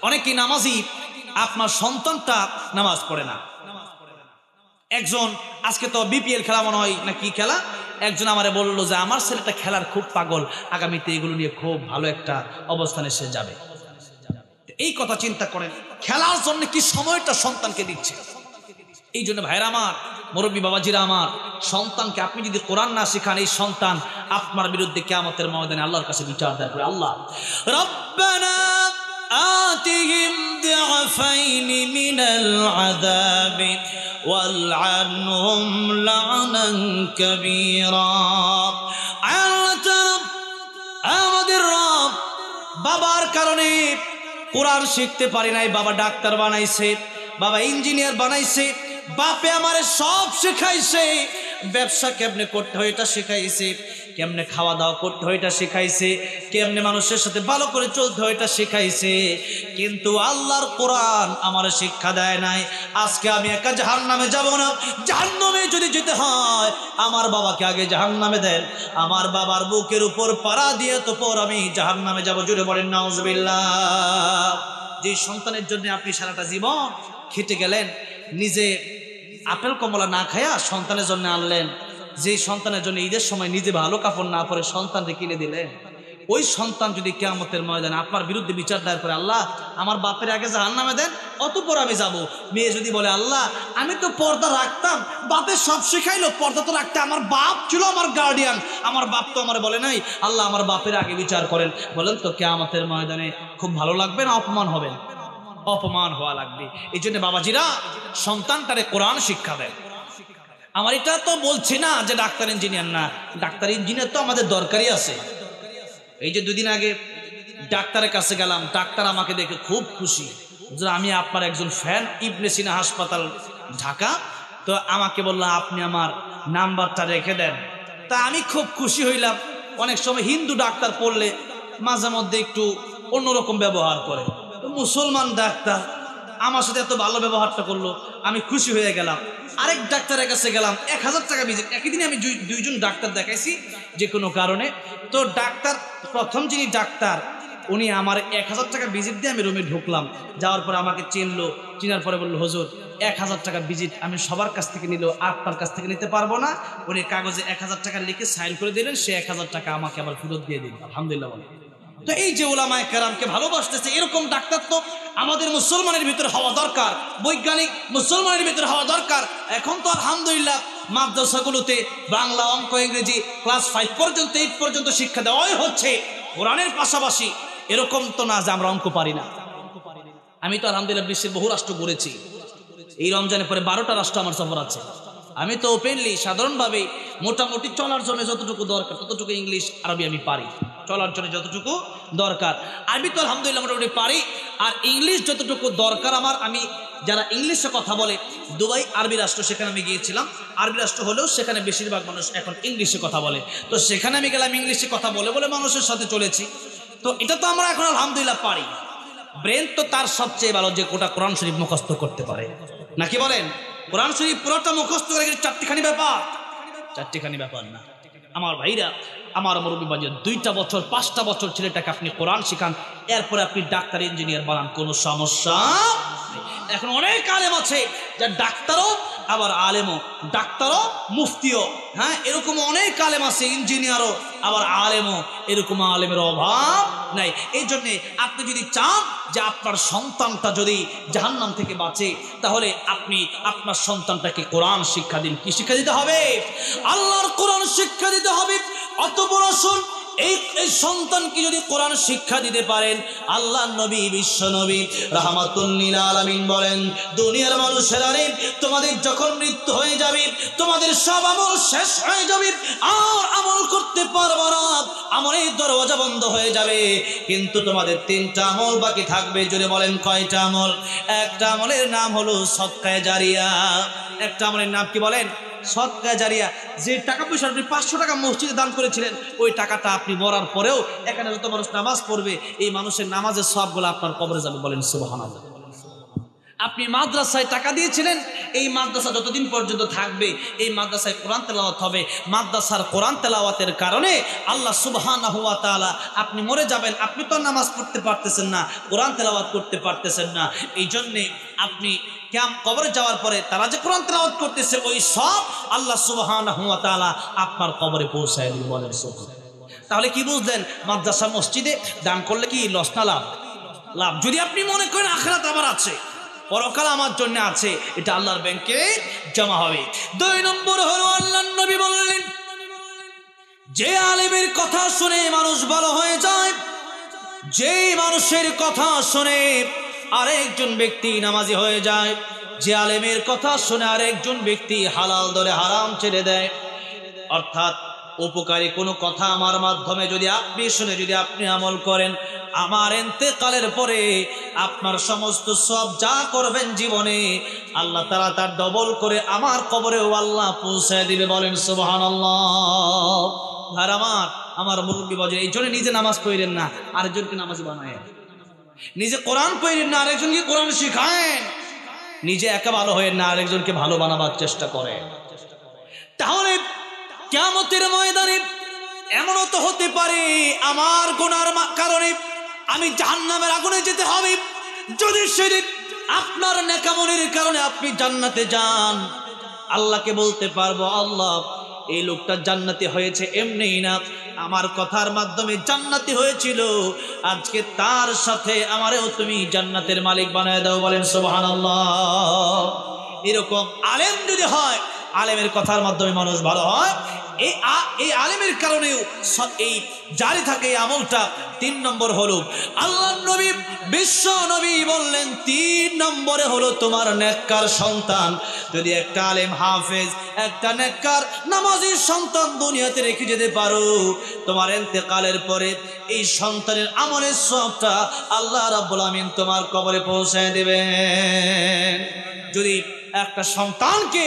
অনেকে নামাজি, আপনার সন্তানটা নামাজ পড়ে না। একজন, আজকে তো বিপিএল খেলা মনে হয় না কি খেলা, একজন আমারে বললো যে আমার ছেলেটা খেলার খুব পাগল, আগামীতে এগুলো নিয়ে খুব ভালো একটা অবস্থানে সে যাবে। এই কথা চিন্তা করেন, খেলার জন্য কি সময়টা সন্তানকে দিচ্ছে। এই জন্য ভাইরা আমার, মুরব্বী বাবাজিরা আমার, সন্তানকে আপনি যদি কোরআন না শিখান, এই সন্তান আপনার বিরুদ্ধে কিয়ামতের ময়দানে আল্লাহর কাছে বিচার দাঁড় করে। আল্লাহ রব্বানা আতিহিম দিআফাইন মিনাল আযাবি ওয়ালআনহুম লা'নান কাবীরা। আল্লাহ আমাদের রব, বাবার কারণে কোরআন শিখতে পারি নাই, বাবা ডাক্তার বানাইছে, বাবা ইঞ্জিনিয়ার বানাইছে, বাপে আমারে সব শেখাইছে, ব্যবসা কেমনে করতে হয় এটা শেখাইছে, কেমনে খাওয়া দাওয়া করতে হয় এটা শেখাইছে, কেমনে মানুষের সাথে ভালো করে চলতে হয় এটা শেখাইছে, কিন্তু আল্লাহর কোরআন আমার শিক্ষা দেয় নাই। আজকে আমি একা জাহান্নামে যাব না, জাহান্নামে যদি যেতে হয় আমার বাবাকে আগে জাহান্নামে দেন, আমার বাবার বুকের উপর পাড়া দিয়ে তো পর আমি জাহান্নামে যাব। জুড়ে বলেন নাউজুবিল্লাহ। যে সন্তানের জন্য আপনি সারাটা জীবন খেটে গেলেন, নিজে আপেল কমলা না খায়া সন্তানের জন্য আনলেন, যে সন্তানের জন্য ঈদের সময় নিজে ভালো কাপড় না পরে সন্তানকে কিনে দিলেন, ওই সন্তান যদি কিয়ামতের ময়দানে আপনার বিরুদ্ধে বিচার দায়ের করে, আল্লাহ আমার বাপের আগে জাহান্নামে দেন, অতঃপর আমি যাব। মেয়ে যদি বলে, আল্লাহ আমি তো পর্দা রাখতাম, বাপের সব শেখাইলো, পর্দা তো রাখতে, আমার বাপ ছিল আমার গার্ডিয়ান, আমার বাপ তো আমার বলে নাই, আল্লাহ আমার বাপের আগে বিচার করেন, বলেন তো কিয়ামতের ময়দানে খুব ভালো লাগবে না অপমান হবে? অপমান হওয়া লাগবে। এই জন্য বাবাজিরা, সন্তানটারে কোরআন শিক্ষা দেয়। আমার এটা তো বলছি না যে ডাক্তার ইঞ্জিনিয়ার না, ডাক্তার ইঞ্জিনিয়ার তো আমাদের দরকারই আছে। এই যে 2 দিন আগে ডাক্তারের কাছে গেলাম, ডাক্তার আমাকে দেখে খুব খুশি, আমি আপনার একজন ফ্যান, ইবনে সিনা হাসপাতাল ঢাকা, তো আমাকে বলল আপনি আমার নাম্বারটা রেখে দেন। তা আমি খুব খুশি হইলাম। অনেক সময় হিন্দু ডাক্তার পড়লে মাঝে মধ্যে একটু অন্যরকম ব্যবহার করে, মুসলমান ডাক্তার আমার সাথে এত ভালো ব্যবহারটা করলো, আমি খুশি হয়ে গেলাম। আরেক ডাক্তারের কাছে গেলাম, 1000 টাকা ভিজিট। একই দিনে আমি 2জন ডাক্তার দেখাইছি যে কোনো কারণে। তো ডাক্তার, প্রথম যিনি ডাক্তার, উনি আমার 1000 টাকা ভিজিট দিয়ে আমি রুমে ঢুকলাম। যাওয়ার পরে আমাকে চিনলো, চিনার পরে বললো, হুজুর 1000 টাকা ভিজিট আমি সবার কাছ থেকে নিলেও আপনার কাছ থেকে নিতে পারবো না। উনি কাগজে 1000 টাকা লিখে সাইন করে দিলেন, সে 1000 টাকা আমাকে আবার ফেরত দিয়ে দিন। আলহামদুলিল্লাহ বলে। তো এই যে উলামায়ে কেরামকে ভালোবাসতেছে, এরকম ডাক্তার তো আমাদের মুসলমানের ভিতরে হওয়া দরকার, বৈজ্ঞানিক মুসলমানের ভিতরে হওয়া দরকার। এখন তো আলহামদুলিল্লাহ মাদ্রাসাগুলোতে বাংলা, অঙ্ক, ইংরেজি ক্লাস 5 পর্যন্ত, 8 পর্যন্ত শিক্ষা দেওয়াই হচ্ছে কোরআনের পাশাপাশি। এরকম তো না যে আমরা অঙ্ক পারি না। আমি তো আলহামদুলিল্লাহ বিশ্বের বহু রাষ্ট্র ঘুরেছি। এই রমজানের পরে 12টা রাষ্ট্র আমার সফর আছে। আমি তো ওপেনলি সাধারণভাবে মোটামুটি চলার জন্য যতটুকু দরকার ততটুকু ইংলিশ আরবি আমি পারি, চলার জন্য যতটুকু দরকার। আরবি তো আলহামদুলিল্লাহ মোটামুটি পারি, আর ইংলিশ যতটুকু দরকার আমার, আমি যারা ইংলিশে কথা বলে, দুবাই আরবি রাষ্ট্র, সেখানে আমি গিয়েছিলাম। আরবি রাষ্ট্র হলেও সেখানে বেশিরভাগ মানুষ এখন ইংলিশে কথা বলে। তো সেখানে আমি গেলাম, ইংলিশে কথা বলে বলে মানুষের সাথে চলেছি। তো এটা তো আমরা এখন আলহামদুলিল্লাহ পারি। ব্রেন তো তার সবচেয়ে ভালো যে গোটা কোরআন শরীফ মুখস্থ করতে পারে, নাকি বলেন? কোরআন শরীফ পুরোটা মুখস্থ করে চারটিখানি ব্যাপার, চারটিখানি ব্যাপার না। আমার ভাইরা, আমার মুরব্বী বাজে, 2টা বছর 5টা বছর ছেলেটাকে আপনি কোরআন শিখান, এরপরে আপনি ডাক্তার ইঞ্জিনিয়ার বানান, কোনো সমস্যা নেই। এখন অনেক আলেম আছে যা ডাক্তারও আবার আলেমও, ডাক্তারও মুফতিও, হ্যাঁ, এরকম অনেক আলেম আছে, ইঞ্জিনিয়ারও আবার আলেমও, এরকম আলেমের অভাব নাই। এই জন্যে আপনি যদি চান যে আপনার সন্তানটা যদি জাহান্নাম থেকে বাঁচে, তাহলে আপনি আপনার সন্তানটাকে কোরআন শিক্ষা দিন। কি শিক্ষা দিতে হবে? আল্লাহর কোরআন শিক্ষা দিতে হবে। অত বড় শুন, এই সন্তানকে যদি কোরআন শিক্ষা দিতে পারেন, আল্লাহ নবী, বিশ্ব নবী রাহমাতুল লিল আলামিন বলেন, দুনিয়ার মানুষেরা রে, তোমাদের যখন মৃত্যু হয়ে যাবে, তোমাদের সব আমল শেষ হয়ে যাবে, আর আমল করতে পারবে না, আমলের দরওয়াজা বন্ধ হয়ে যাবে, কিন্তু তোমাদের 3টা আমল বাকি থাকবে। জোরে বলেন, কয়টা আমল? একটা আমলের নাম হলো সদকায়ে জারিয়া। একটা আমলের নাম কি বলেন? সদকা জারিয়া। যে টাকা পয়সা আপনি 500 টাকা মসজিদে দান করেছিলেন, ওই টাকাটা আপনি মরার পরেও এখানে যত মানুষ নামাজ পড়বে, এই মানুষের নামাজের সবগুলো আপনার কবরে যাবে। বলেন সুবহানাল্লাহ। আপনি মাদ্রাসায় টাকা দিয়েছিলেন, এই মাদ্রাসা যতদিন পর্যন্ত থাকবে, এই মাদ্রাসায় কোরআন তেলাওয়াত হবে। মাদ্রাসার কোরআন তেলাওয়াতের কারণে আল্লাহ সুবহানাহু ওয়া তাআলা, আপনি মরে যাবেন, আপনি তো নামাজ পড়তে পারতেছেন না, কোরআন তেলাওয়াত করতে পারতেছেন না, এই জন্যে আপনি কবরে যাওয়ার পরে তারা যে কোরআন তেলাওয়াত করতেছে, ওই সব আল্লাহ সুবহানাহু ওয়া তাআলা আপনার কবরে পৌঁছায় দিবেন। বলেন সুবহানাল্লাহ। তাহলে কি বুঝলেন? মাদ্রাসা মসজিদে দান করলে কি লস না লাভ? লাভ। যদি আপনি মনে করেন আখিরাত আমার আছে, পরকাল আমার জন্য আছে, এটা আল্লাহর ব্যাংকে জমা হবে। 2 নম্বর হলো আল্লাহর নবী বললেন, যে আলেমের কথা শুনে মানুষ ভালো হয়ে যায়, যে মানুষের কথা শুনে আরেকজন ব্যক্তি নামাজি হয়ে যায়, যে আলেমের কথা শুনে আরেকজন ব্যক্তি হালাল ধরে হারাম ছেড়ে দেয়, অর্থাৎ উপকারী কোনো কথা আমার মাধ্যমে যদি আপনি শুনে যদি আপনি আমল করেন, আমার ইন্তেকালের পরে আপনার সমস্ত সব যা করবেন জীবনে, আল্লাহ তাআলা তার ডবল করে আমার কবরেও আল্লাহ পৌঁছায় দিবে। বলেন সুবহানাল্লাহ। আর আমার মুরব্বী বাজে, এই জন্য নিজে নামাজ পড়েন না, আরেকজনকে নামাজ বানায়। নিজে কোরআন পড়েন না, আরেকজনকে কোরআন শিখায়েন। নিজে একা ভালো হয়ে না, আরেকজনকে ভালো বানাবার চেষ্টা করেন। তাহলে কিয়ামতের ময়দানে এমনও তো হতে পারে আমার গুনার কারণে আমি জাহান্নামের আগুনে যেতে হবে। যদি সেদিন আপনার নেকামলের কারণে আপনি জান্নাতে যান, আল্লাহকে বলতে পারবো, আল্লাহ এই লোকটা জান্নাতি হয়েছে এমনিই না, আমার কথার মাধ্যমে জান্নাতি হয়েছিল, আজকে তার সাথে আমারেও তুমি জান্নাতের মালিক বানায় দাও। বলেন সুবহানাল্লাহ। এরকম আলেম যদি হয়, আলেমের কথার মাধ্যমে মানুষ ভালো হয়, এই আলেমের কারণেও এই জারি থাকে এই আমলটা। 3 নম্বর হলো আল্লাহর নবী বিশ্ব নবী বললেন, 3 নম্বরে হলো তোমার নেককার সন্তান। যদি একটা আলেম হাফেজ, একটা নেককার নামাজি সন্তান দুনিয়াতে রেখে যেতে পারো, তোমার ইন্তেকালের পরে এই সন্তানের আমলের সবটা আল্লাহ রাব্বুল আমিন তোমার কবরে পৌঁছায় দেবেন। যদি একটা সন্তানকে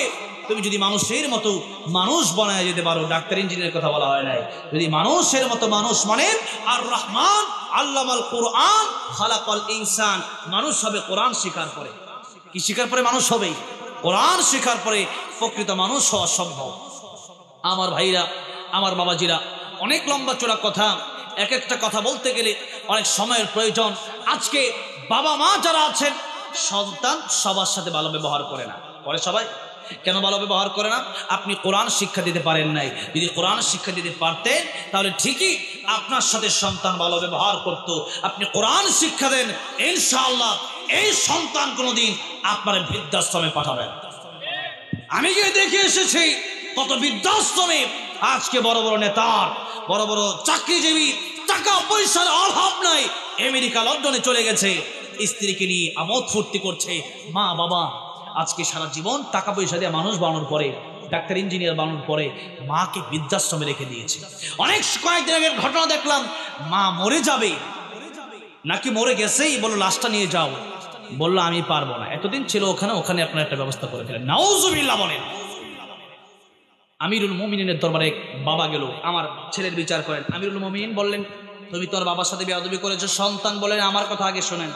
তুমি যদি মানুষের মতো মানুষ বানায় যেতে পারো, ডাক্তার ইঞ্জিনিয়ারের কথা বলা হয় নাই, যদি মানুষের মতো মানুষ মানে আর রহমান আল্লামাল কোরআন খালাকাল ইনসান, মানুষ হবে কোরআন শিকার পরে। কি শিকার পরে মানুষ হবে? কোরআন শিকার পরে প্রকৃত মানুষ হওয়া সম্ভব। আমার ভাইরা, আমার বাবাজিরা, অনেক লম্বা চড়া কথা, এক একটা কথা বলতে গেলে অনেক সময়ের প্রয়োজন। আজকে বাবা মা যারা আছেন, সন্তান সবার সাথে ভালো ব্যবহার করে না। করে সবাই কেন ভালো ব্যবহার করে না? আপনি কোরআন শিক্ষা দিতে পারেন নাই। যদি কোরআন শিক্ষা দিতে পারতেন, তাহলে ঠিকই আপনার সাথে সন্তান ভালো ব্যবহার করত। আপনি কোরআন শিক্ষা দেন, ইনশাআল্লাহ এই সন্তান কোনোদিন আপনার বৃদ্ধাশ্রমে পাঠাবেন। আমি গিয়ে দেখে এসেছি কত বৃদ্ধাশ্রমে আজকে বড় বড় নেতার, বড় বড় চাকরিজীবী, টাকা পয়সার অভাব নাই, আমেরিকা লন্ডনে চলে গেছে, স্ত্রীকে নিয়ে আমোদ ফুর্তি করছে। মা বাবা আজকে সারা জীবন টাকা পয়সা দিয়ে মানুষ বানানোর পরে, ডাক্তার ইঞ্জিনিয়ার বানানোর পরে মাকে বৃদ্ধাশ্রমে রেখে দিয়েছে। অনেক কয়েকদিন আগের ঘটনা দেখলাম, মা মরে যাবে নাকি মরে গেছেই, বলো লাশটা নিয়ে যাও। বললো আমি পারবো না, এতদিন ছিল ওখানে, ওখানে আপনার একটা ব্যবস্থা করে ফেলেন। নাউজুবিল্লাহ বলেন। আমিরুল মুমিনের দরবারে বাবা গেল, আমার ছেলের বিচার করেন। আমিরুল মুমিন বললেন, তুমি তোর বাবার সাথে বেয়াদবি করেছো। সন্তান বলেন, আমার কথা আগে শোনেন,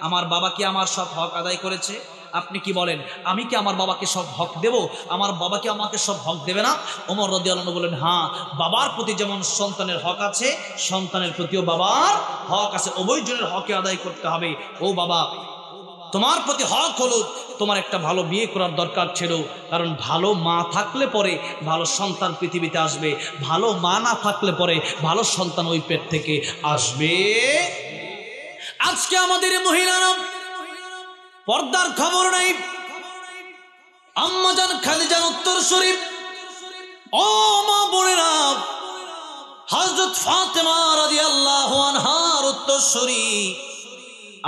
আমার বাবা কি আমার সব হক আদায় করেছে? আপনি কি বলেন, আমি কি আমার বাবাকে সব হক দেব? আমার বাবা কি আমাকে সব হক দেবে না? ওমর রাদিয়াল্লাহু আনহু বলেন, হ্যাঁ, বাবার প্রতি যেমন সন্তানের হক আছে, সন্তানের প্রতিও বাবার হক আছে, উভয়জনের হকে আদায় করতে হবে। ও বাবা, তোমার প্রতি হক হলো তোমার একটা ভালো বিয়ে করার দরকার ছিল, কারণ ভালো মা থাকলে পরে ভালো সন্তান পৃথিবীতে আসবে, ভালো মা না থাকলে পরে ভালো সন্তান ওই পেট থেকে আসবে। আজকে আমাদের মহিলারা পর্দার খবর নাই। আম্মাজান খাদিজার উত্তর শরীফ, ও মা বোনেরা, হযরত ফাতেমা রাদিয়াল্লাহু আনহার উত্তর শরীফ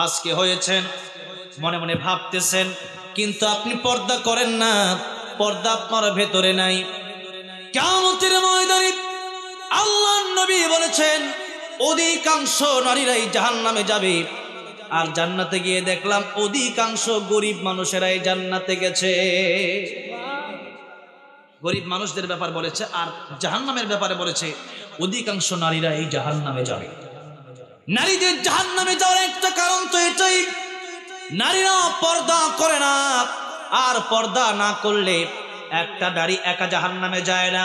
আজকে হয়েছেন। মনে মনে ভাবতেছেন, কিন্তু আপনি পর্দা করেন না, পর্দা আপনার ভেতরে নাই। কিয়ামতের ময়দানে আল্লাহর নবী বলেছেন, অধিকাংশ নারীরাই জাহান্নামে যাবে, আর জান্নাতে গিয়ে দেখলাম অধিকাংশ গরিব মানুষেরাই জান্নাতে গেছে। গরিব মানুষদের ব্যাপার বলেছে, আর জাহান্নামের ব্যাপারে বলেছে অধিকাংশ নারীরা এই জাহান্নামে যাবে। নারীদের জাহান্নামে যাওয়ার একটা কারণ তো এটাই, নারীরা পর্দা করে না। আর পর্দা না করলে একটা নারী একা জাহান্নামে যায় না,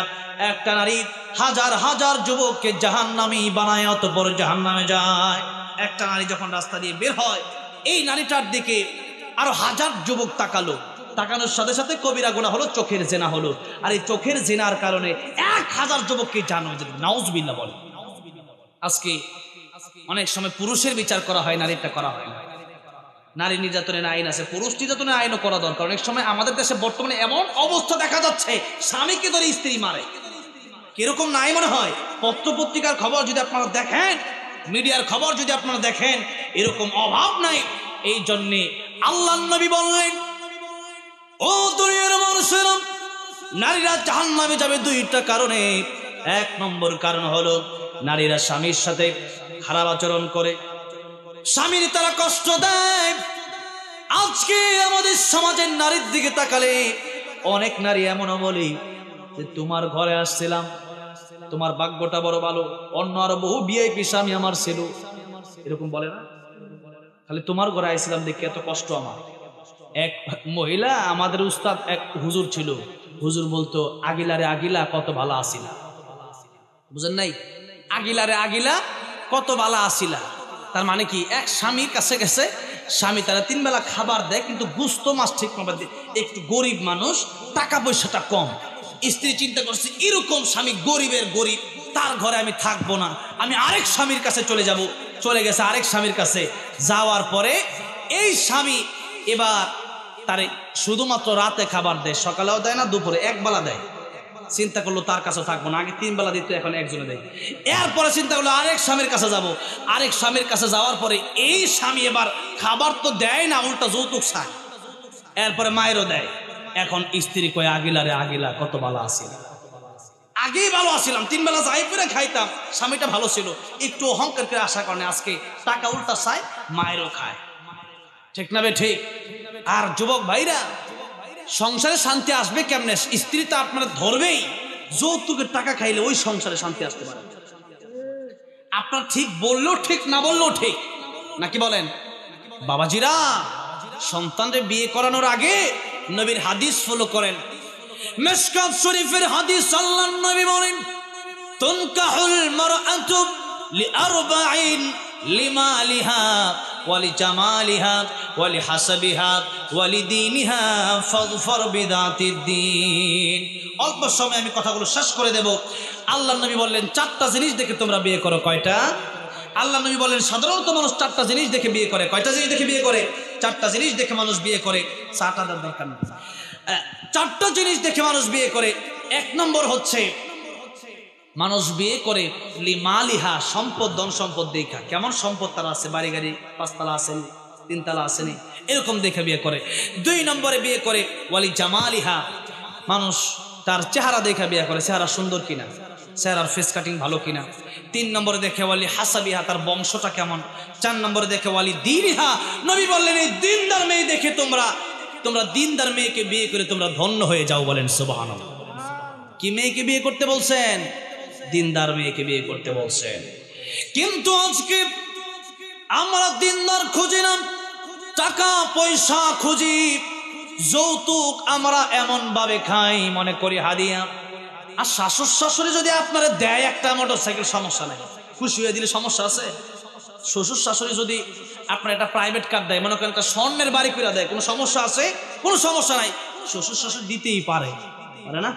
একটা নারী হাজার হাজার যুবককে জাহান্নামী বানায়, অতঃপর জাহান্নামে যায়। একটা নারী যখন রাস্তা দিয়ে বের হয়, এই নারীটার দিকে আরো হাজার যুবক তাকালো, তাকানোর সাথে সাথে কবিরা গুনাহ হলো, চোখের জেনা হলো, আর এই চোখের জেনার কারণে 1000 যুবককে জাহান্নামে যেতে। নাউজুবিল্লাহ বলে। আজকে অনেক সময় পুরুষের বিচার করা হয়, নারীটা করা হয় না। নারী নির্যাতনের আইন আছে, পুরুষ নির্যাতনের আইনও করা দরকার। অনেক সময় আমাদের দেশে বর্তমানে এমন অবস্থা দেখা যাচ্ছে, স্বামীকে ধরে স্ত্রী মারে। কিরকম নাই মনে হয়? পত্র পত্রিকার খবর যদি আপনারা দেখেন, মিডিয়ার খবর যদি আপনারা দেখেন, এরকম অভাব নাই। এই জন্যে আল্লাহর নবী বললেন, ও দুনিয়ার মানুষেরা, নারীরা জাহান্নামে যাবে দুইটা কারণে। 1 নম্বর কারণ হলো নারীরা স্বামীর সাথে খারাপ আচরণ করে, স্বামীর তারা কষ্ট দেয়। আজকে আমাদের সমাজের নারীর দিকে তাকালে অনেক নারী এমনও বলে যে, তোমার ঘরে আসছিলাম, তোমার ভাগ্যটা বড় ভালো, অন্য আরো বহু ভিআইপি স্বামী আমার ছিল, এরকম বলে না? খালি তোমার ঘরে আইছিলাম দেখে এত কষ্ট আমার। এক মহিলা, আমাদের উস্তাদ এক হুজুর ছিল, হুজুর বলতো, আগিলারে আগিলা কত ভালো আসিলা। বুঝেন নাই? আগিলারে আগিলা কত ভালো আসিলা, তার মানে কি, এক স্বামীর কাছে গেছে, স্বামী তারা 3 বেলা খাবার দেয়, কিন্তু গুস্ত মাছ ঠিক মতো দেয়, একটু গরিব মানুষ, টাকা পয়সাটা কম। স্ত্রী চিন্তা করছে, এরকম স্বামী গরিবের গরিব, তার ঘরে আমি থাকবো না, আমি আরেক স্বামীর কাছে চলে যাব। চলে গেছে আরেক স্বামীর কাছে। যাওয়ার পরে এই স্বামী এবার তারে শুধুমাত্র রাতে খাবার দেয়, সকালেও দেয় না, দুপুরে 1 বেলা দেয়। চিন্তা করলো তার কাছে থাকবো না, আগে 3 বেলা দিত, এখন একজনে দেয়। এরপরে চিন্তা করলো আরেক স্বামীর কাছে যাব। আরেক স্বামীর কাছে যাওয়ার পরে এই স্বামী এবার খাবার তো দেয় না, উল্টা যৌতুক চায়। এরপরে মায়েরও দেয়। এখন স্ত্রী কয়, আগিলারে আগিলা কত ভালো আছিল, আগেই ভালো আছিলাম, 3 বেলা যাই করে খাইতাম, স্বামীটা ভালো ছিল, একটু অহংকার করে আসার কারণে আজকে টাকা উল্টা চায়, মায়েরও খায়। ঠিক না বে ঠিক? আর যুবক ভাইরা, সংসারে শান্তি আসবে কেমনে? স্ত্রী তো আপনারা ধরবেই, যৌতুকের টাকা খাইলে ওই সংসারে শান্তি আসতে পারে। আপনার ঠিক বললেও ঠিক, না বললেও ঠিক, নাকি বলেন? বাবাজিরা, সন্তানদের বিয়ে করানোর আগে নবীর হাদিস ফলো করেন। মিশকাত শরীফের হাদিস, আল্লাহর নবী বলেন, তুনকাহুল মারআতু লিআরবাইন, লিমালিহা ওয়ালিজামালিহা ওয়ালিহাসাবিহা ওয়ালিদীনিহা ফাযফার বিদাতিদ্দীন। অল্প সময় আমি কথাগুলো শেষ করে দেব। আল্লাহর নবী বললেন, 4টা জিনিস দেখে তোমরা বিয়ে করো। কয়টা? আল্লাহর নবী বলেন, সাধারণত মানুষ 4টা জিনিস দেখে বিয়ে করে। কয়টা জিনিস দেখে বিয়ে করে? 4টা জিনিস দেখে মানুষ বিয়ে করে। 4টা দরকার নেই, 4টা জিনিস দেখে মানুষ বিয়ে করে। 1 নম্বর হচ্ছে, মানুষ বিয়ে করে লিমালিহা, সম্পদ, ধন সম্পদ দেখা, কেমন সম্পদ তারা আছে, বাড়ি গাড়ি 5 তালা আছেন, 3 তালা আসেনি, এরকম দেখে বিয়ে করে। 2 নম্বরে বিয়ে করে ওয়ালি জামালিহা, মানুষ তার চেহারা দেখে বিয়ে করে, চেহারা সুন্দর কিনা, চেহারার ফেস কাটিং ভালো কিনা। 3 নম্বরে দেখে ওয়ালি হাসাবিহা, তার বংশটা কেমন। 4 নম্বরে দেখে ওয়ালি দীনিহা, নবী বললেন এই দিনদার মেয়ে দেখে তোমরা দিনদার মেয়েকে বিয়ে করে তোমরা ধন্য হয়ে যাও। বলেন সুবহানাল্লাহ। কি মেয়েকে বিয়ে করতে বলছেন? দিনদার মেয়েকে বিয়ে করতে বলছেন। কিন্তু আজকে আমরা দিনদার খুঁজি না, টাকা পয়সা খুঁজি, যৌতুক আমরা এমন ভাবে খাই মনে করি হাদিয়া। আর শাশুড় শাশুড়ি যদি আপনারা দেয় একটা মোটরসাইকেল, সমস্যা নাই, খুশি হয়ে দিলে সমস্যা আছে? শ্বশুর শাশুড়ি যদি আপনার একটা প্রাইভেট কার দেয়, মনে করেন একটা স্বর্ণের বাড়ি করে দেয়, কোনো সমস্যা আছে? কোনো সমস্যা নাই। শ্বশুর শাশুড়ি দিতেই পারে, পারে না?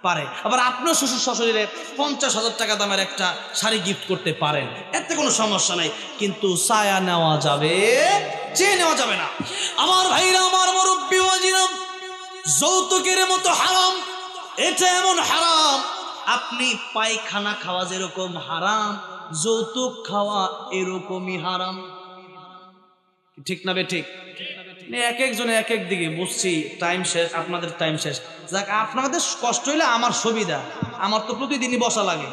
পারে। আবার আপনিও শ্বশুর শাশুড়িরে 50,000 টাকা দামের একটা শাড়ি গিফট করতে পারেন, এতে কোনো সমস্যা নাই। কিন্তু ছায়া নেওয়া যাবে, চেয়ে নেওয়া যাবে না। আমার ভাইরা, আমার মুরব্বী ওয়াজিরা, যৌতুকের মতো হারাম, এটা এমন হারাম, আপনি পায়খানা খাওয়া যেরকম হারাম, যৌতুক খাওয়া এরকমই হারাম। ঠিক না বে ঠিক? এক একজনে এক এক দিকে বুঝছি। টাইম শেষ, আপনাদের টাইম শেষ। যাক, আপনাদের কষ্ট হইলে আমার সুবিধা, আমার তো প্রতিদিনই বসা লাগে,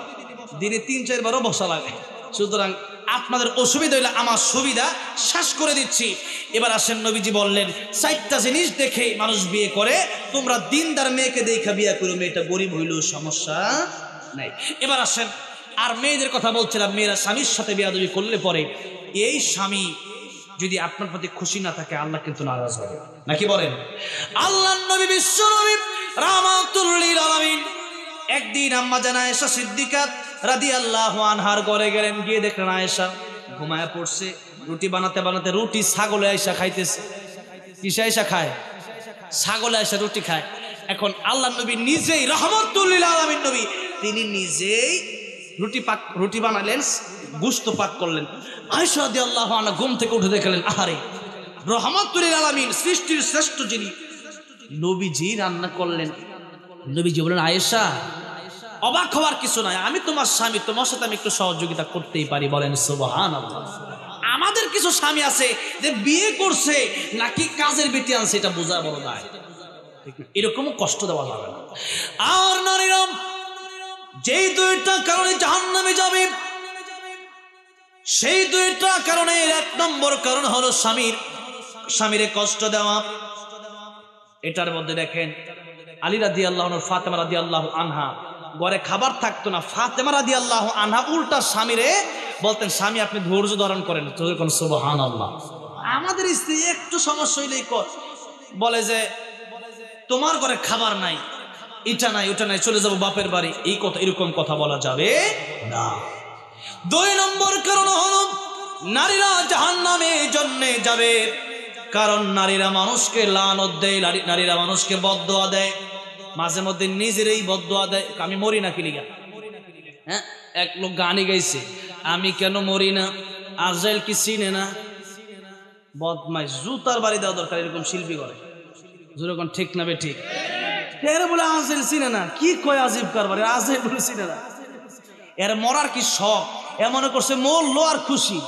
দিনে 3-4 বারও বসা লাগে। সুতরাং আপনাদের অসুবিধা হইলে আমার সুবিধা, শেষ করে দিচ্ছি। এবার আসেন, নবীজি বললেন 4টা জিনিস দেখে মানুষ বিয়ে করে, তোমরা দিনদার মেয়েকে দেখা বিয়ে করো, মেয়েটা গরিব হইলেও সমস্যা নাই। এবার আসেন, আর মেয়েদের কথা বলছিলাম, মেয়েরা স্বামীর সাথে বিয়াদবি করলে পরে এই স্বামী যদি আপনার প্রতি খুশি না থাকে, আল্লাহ কিন্তু নারাজ হবে, নাকি বলেন? আল্লাহর নবী বিশ্ব নবী রাহমাতুল লিল আলামিন একদিন আম্মা জান আয়েশা সিদ্দিকা রাদিয়াল্লাহু আনহার ঘরে গেলেন, গিয়ে দেখলেন আয়েশা ঘুমায়া পড়ছে। রুটি বানাতে বানাতে রুটি ছাগলে আয়েশা খাইতেছে। কিসে আয়েশা খায়? ছাগলে আয়েশা রুটি খায়। এখন আল্লাহর নবী নিজেই, রাহমাতুল লিল আলামিন নবী, তিনি নিজেই রুটি বানালেন, গোশত পাক করলেন। আয়েশা রাদিয়াল্লাহু আনহা ঘুম থেকে উঠে দেখলেন, আহারে, রাহমাতুল লিল আলামিন, সৃষ্টির শ্রেষ্ঠ যিনি, নবীজি রান্না করলেন। নবীজি বলেন, আয়েশা, অবাক হওয়ার কিছু নাই, আমি তোমার স্বামী, তোমার সাথে আমি একটু সহযোগিতা করতেই পারি। বলেন সুবহানাল্লাহ। আমাদের কিছু স্বামী আছে যে বিয়ে করছে নাকি কাজের বেটি আনছে, এটা বোঝা বড় দায়, এরকম কষ্ট দেওয়া যাবে না। আর নারীরা যেই 2টা কারণে জাহান্নামে যাবে, সেই 2টা কারণে 1 নম্বর কারণ হলো স্বামীরে কষ্ট দেওয়া। এটার মধ্যে দেখেন, আলী রাদিয়াল্লাহু আনহু, ফাতেমা রাদিয়াল্লাহু আনহা, ঘরে খাবার থাকতো না, ফাতেমা রাদিয়াল্লাহু আনহা উল্টা স্বামীরে বলতেন, স্বামী আপনি ধৈর্য ধারণ করেন। সুবহানাল্লাহ। আমাদের স্ত্রী একটু সমস্যা হইলেই বলে যে তোমার ঘরে খাবার নাই, এটা নাই ওটা নাই, চলে যাব বাপের বাড়ি, এই কথা, এরকম কথা বলা যাবে না। 2 নম্বর কারণ হলো নারীরা জাহান্নামে জন্য যাবে, কারণ নারীরা মানুষকে লানত দেয়, নারীরা মানুষকে বদদোয়া দেয়, মাঝে মধ্যে নিজেরই বদদোয়া দেয়। আমি মরি না কি লিগা? হ্যাঁ, এক লোক গানই গাইছে, আমি কেন মরি না, আজরাইল কি চিনে না। বদমাইশ, জুতার বাড়ি দেওয়া দরকার, এরকম শিল্পী করে। যেরকম ঠিক না বে ঠিক? এর বলে আজরাইল চিনে না, কি কয় আজিব কারবার, আজরাইল বলে চিনে না। এর মরার কি শখ, এ মনে করছে মরলো আর খুশি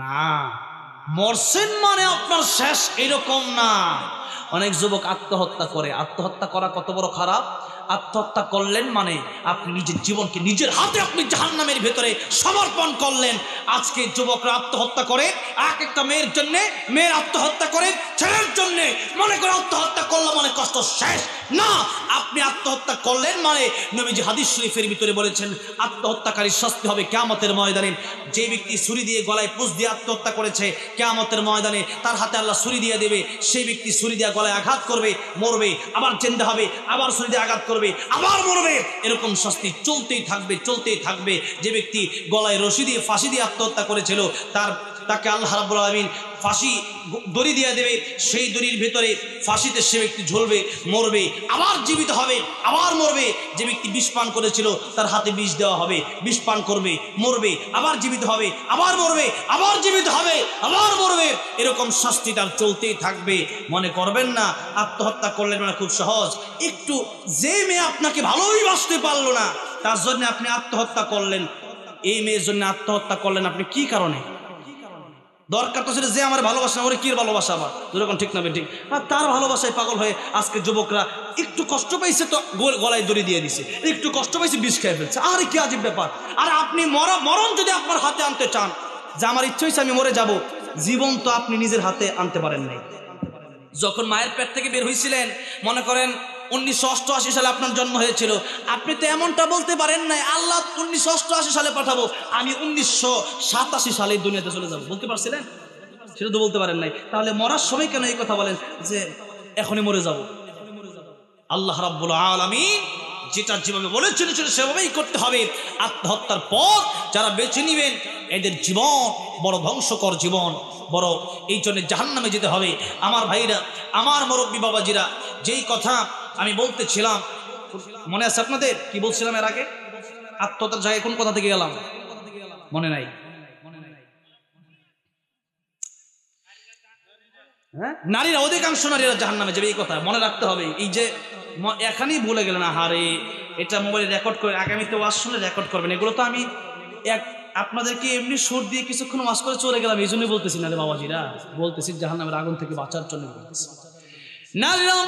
না, মরছেন মানে আপনার শেষ, এরকম না। অনেক যুবক আত্মহত্যা করে। আত্মহত্যা করা কত বড় খারাপ। আত্মহত্যা করলেন মানে আপনি নিজের জীবনকে নিজের হাতে আপনি জাহান্নামের ভেতরে সমর্পণ করলেন। আজকে যুবকরা আত্মহত্যা করে, এক একটা মেয়ের জন্য, মেয়ের আত্মহত্যা করে ছেলের জন্য, মনে করে আত্মহত্যা করলে মানে কষ্ট শেষ না। আপনি আত্মহত্যা করলেন মানে নবীজি হাদিস শরীফের ভিতরে বলেছেন, আত্মহত্যাকারীর শাস্তি হবে কিয়ামতের ময়দানে। যে ব্যক্তি ছুরি দিয়ে গলায় পুঁজ দিয়ে আত্মহত্যা করেছে, কিয়ামতের ময়দানে তার হাতে আল্লাহ ছুরি দিয়ে দেবে। সেই ব্যক্তি ছুরি দিয়ে গলায় আঘাত করবে, মরবে, আবার জিন্দা হবে, আবার ছুরি দিয়ে আঘাত করবে, আবার মরবে, এরকম শাস্তি চলতেই থাকবে, চলতেই থাকবে। যে ব্যক্তি গলায় রশি দিয়ে ফাঁসি দিয়ে আত্মহত্যা করেছিল, তাকে আল্লাহ রাব্বুল আলামিন ফাঁসি দড়ি দিয়ে দেবে। সেই দড়ির ভেতরে ফাঁসিতে সে ব্যক্তি ঝুলবে, মরবে, আবার জীবিত হবে, আবার মরবে। যে ব্যক্তি বিষ পান করেছিল তার হাতে বিষ দেওয়া হবে, বিষ পান করবে, মরবে, আবার জীবিত হবে, আবার মরবে, আবার জীবিত হবে, আবার মরবে, এরকম শাস্তি তার চলতেই থাকবে। মনে করবেন না আত্মহত্যা করলেন মানে খুব সহজ। একটু যে মেয়ে আপনাকে ভালোই বাসতে পারলো না, তার জন্য আপনি আত্মহত্যা করলেন, এই মেয়ের জন্য আত্মহত্যা করলেন আপনি কি কারণে? দরকার তো ছিল যে আমার ভালোবাসা, ওরে কি ভালোবাসা আমার, যেরকম ঠিক না ঠিক। আর তার ভালোবাসায় পাগল হয়ে আজকে যুবকরা একটু কষ্ট পাইছে তো গলায় দড়ি দিয়ে দিছে, একটু কষ্ট পাইছে বিষ খেয়ে ফেলছে। আরে কি আজীব ব্যাপার। আর আপনি মরণ যদি আপনার হাতে আনতে চান, যে আমার ইচ্ছে হয়েছে আমি মরে যাব, জীবন তো আপনি নিজের হাতে আনতে পারেন নাই। যখন মায়ের পেট থেকে বের হয়েছিলেন, মনে করেন 1988 সালে আপনার জন্ম হয়েছিল, আপনি তো এমনটা বলতে পারেন নাই আল্লাহ 1988 সালে পাঠাবো, আমি 1987 সালে দুনিয়াতে চলে যাব, বলতে পারছিলেন? সেটা তো বলতে পারেন নাই। তাহলে মরার সময় কেন এই কথা বলেন যে এখনই মরে যাব? আল্লাহ রাব্বুল আলামিন যেটা যেভাবে বলেছেন সেভাবেই করতে হবে। আত্মহত্যার পর যারা বেছে নিবেন এদের জীবন বড় ধ্বংসকর জীবন, বড় এই জন্য জাহান্নামে যেতে হবে। আমার ভাইরা, আমার মুরব্বী বাবাজিরা, যেই কথা আমি বলতেছিলাম, মনে আছে আপনাদের? কি বলছিলাম এর আগে? আত্মহত্যার জায়গায় কোন কথা থেকে গেলাম মনে নাই? হ্যাঁ, নারীরা, অধিকাংশ নারীরা জাহান্নামে যাবে, এই কথা মনে রাখতে হবে। এই যে এখানেই ভুলে গেলেন, আহারে এটা মোবাইলে রেকর্ড করে আগামীতে ওয়াজ শুনে রেকর্ড করবেন। এগুলো তো আমি আপনাদেরকে এমনি সুর দিয়ে কিছুক্ষণ ওয়াজ করে চলে গেলাম, এই জন্যই বলতেছি না রে বাবাজিরা, বলতেছি জাহান্নামের আগুন থেকে বাঁচার জন্য বলতেছি। নারীরা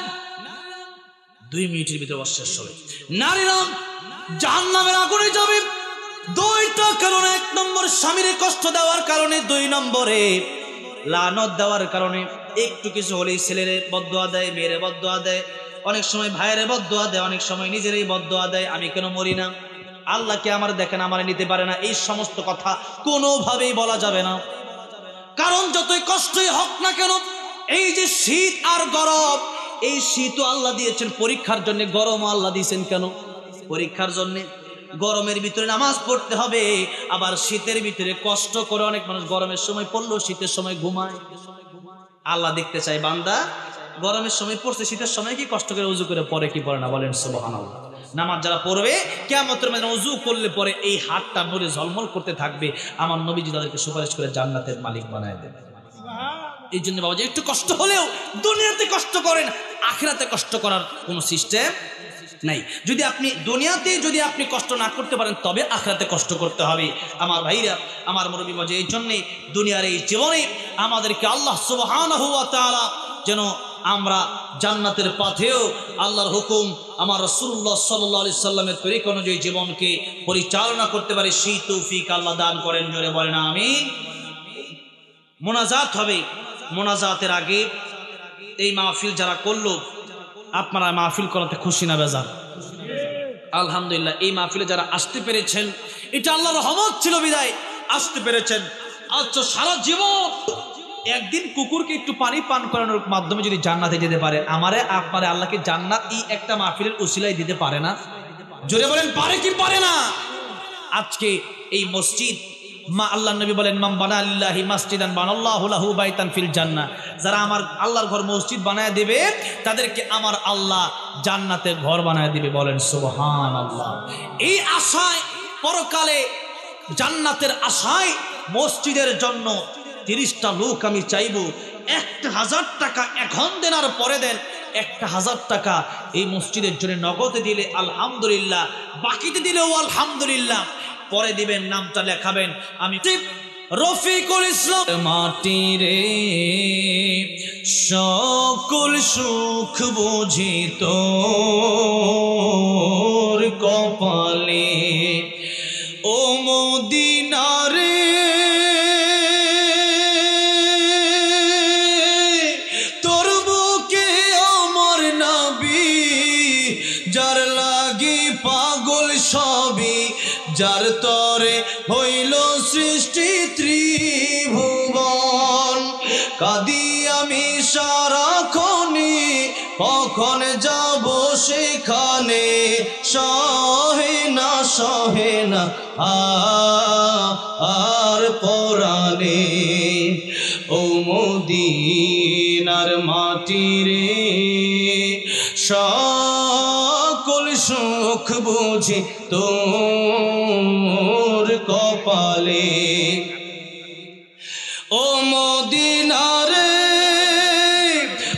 2 মিনিটের ভিতরে ওয়াজ শেষ হবে। নারীরা জাহান্নামের আগুনে যাবে 2টা কারণে। 1 নম্বর স্বামীরে কষ্ট দেওয়ার কারণে, 2 নম্বরে লানত দেওয়ার কারণে। একটু কিছু হলেই ছেলেরে বদদোয়া দেয়, মেয়েরে বদদোয়া দেয়, অনেক সময় ভাইয়েরে বদদোয়া দেয়, অনেক সময় নিজেরই বদদোয়া দেয়, আমি কেন মরি না, আল্লাহকে আমার দেখেন আমার নিতে পারে না। এই সমস্ত কথা কোনোভাবেই বলা যাবে না, কারণ যতই কষ্টই হোক না কেন, এই যে শীত আর গরম, এই শীতও আল্লাহ দিয়েছেন পরীক্ষার জন্য, গরমও আল্লাহ দিয়েছেন কেন? পরীক্ষার জন্য। গরমের ভিতরে নামাজ পড়তে হবে, আবার শীতের ভিতরে কষ্ট করে অনেক মানুষ গরমের সময় পড়লো, শীতের সময় ঘুমায়। আল্লাহ দেখতে চাই বান্দা গরমের সময় পড়ছে, শীতের সময় কি কষ্ট করে উজু করে পড়ে কি পড়ে না, বলেন সুবহানাল্লাহ। নামাজ যারা পড়বে কিয়ামতের ময়দানে উজু করলে পরে এই হাতটা নূরে ঝলমল করতে থাকবে, আমার নবীজি তাদেরকে সুপারিশ করে জান্নাতের মালিক বানায় দেবে। এই জন্য বাবা, যে একটু কষ্ট হলেও দুনিয়াতে কষ্ট করেন, আখিরাতে কষ্ট করার কোনো সিস্টেম নাই। যদি আপনি দুনিয়াতে যদি আপনি কষ্ট না করতে পারেন, তবে আখিরাতে কষ্ট করতে হবে। আমার ভাইরা, আমার মুরব্বী বাবা, এই জন্যে দুনিয়ার এই জীবনে আমাদেরকে আল্লাহ সুবহানাহু ওয়া তাআলা যেন আমরা জান্নাতের পথেও আল্লাহর হুকুম, আমার রাসূলুল্লাহ সাল্লাল্লাহু আলাইহি সাল্লামের তরিকা অনুযায়ী জীবনকে পরিচালনা করতে পারি, সেই তৌফিক আল্লাহ দান করেন। জোরে বলেন আমিন। মোনাজাত হবে। মোনাজাতের আগে এই মাহফিল যারা করলো, আপনারা মাহফিল করাতে খুশি না বেজার? আলহামদুলিল্লাহ। এই মাহফিলে যারা আসতে পেরেছেন, এটা আল্লাহর রহমত ছিল বিদায় আসতে পেরেছেন। আচ্ছা, সারা জীবন একদিন কুকুরকে একটু পানি পান করানোর মাধ্যমে যদি জান্নাতে যেতে পারে, আমারে আপনারে আল্লাহকে জান্নাত এই একটা মাহফিলের উসিলায় দিতে পারে না? জোরে বলেন, পারে কি পারে না? আজকে এই মসজিদ, মা আল্লাহ নবী বলেন, মান বানা লিল্লাহি মাসজিদান বানাল্লাহু লাহু বাইতান ফিল জান্নাহ, যারা আমার আল্লাহর ঘর মসজিদ বানায় দেবে, তাদেরকে আমার আল্লাহ জান্নাতের ঘর বানায় দিবে। বলেন সুবহানাল্লাহ। এই আশায়, পরকালে জান্নাতের আশায় মসজিদের জন্য 30টা লোক আমি চাইবো, 1000 টাকা এখন দেন আর পরে দেন, 1000 টাকা এই মসজিদের জন্য নগদে দিলে আলহামদুলিল্লাহ, বাকিতে দিলেও আলহামদুলিল্লাহ, পরে দিবেন, নামটা লেখাবেন, আমি রফিকুল ইসলাম। মাটি রে সকল সুখ বুঝি তোর কপালে, ও মদিনা রে তোর বুকে আমার নবী, যার লাগি পাগল সবই, যার তরে হইল সৃষ্টি ত্রিভুবন। কাঁদি আমি সারাক্ষণে, কখন যাব সেখানে, সহে না সহে না আর পরাণে, ও মদিনার মাটি রে সকল সুখ বুঝি তোর কপালে, ও মদিনা রে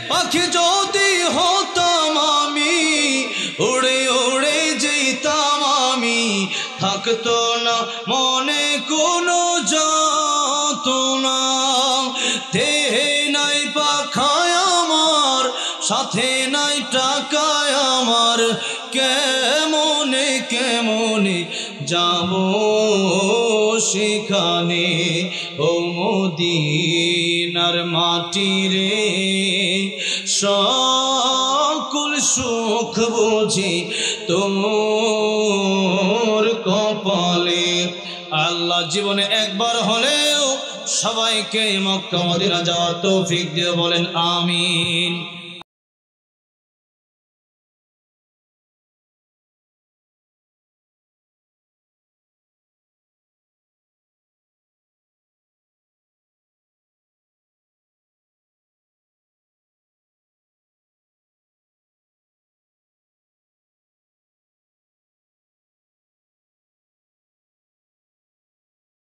পাখি যদি হতাম আমি, উড়ে উড়ে যেতাম আমি, থাকতো না মনে কোনো যাতনা। সাথে নাই টাকায় আমার কেমনে কেমনে যাব সেখানে ও মদিনার মাটি রে সকল সুখ বুঝি তোর কপালে। আল্লাহ জীবনে একবার হলেও সবাইকে মক্কা মদিনা যাওয়ার তৌফিক দিয়ে বলেন আমিন।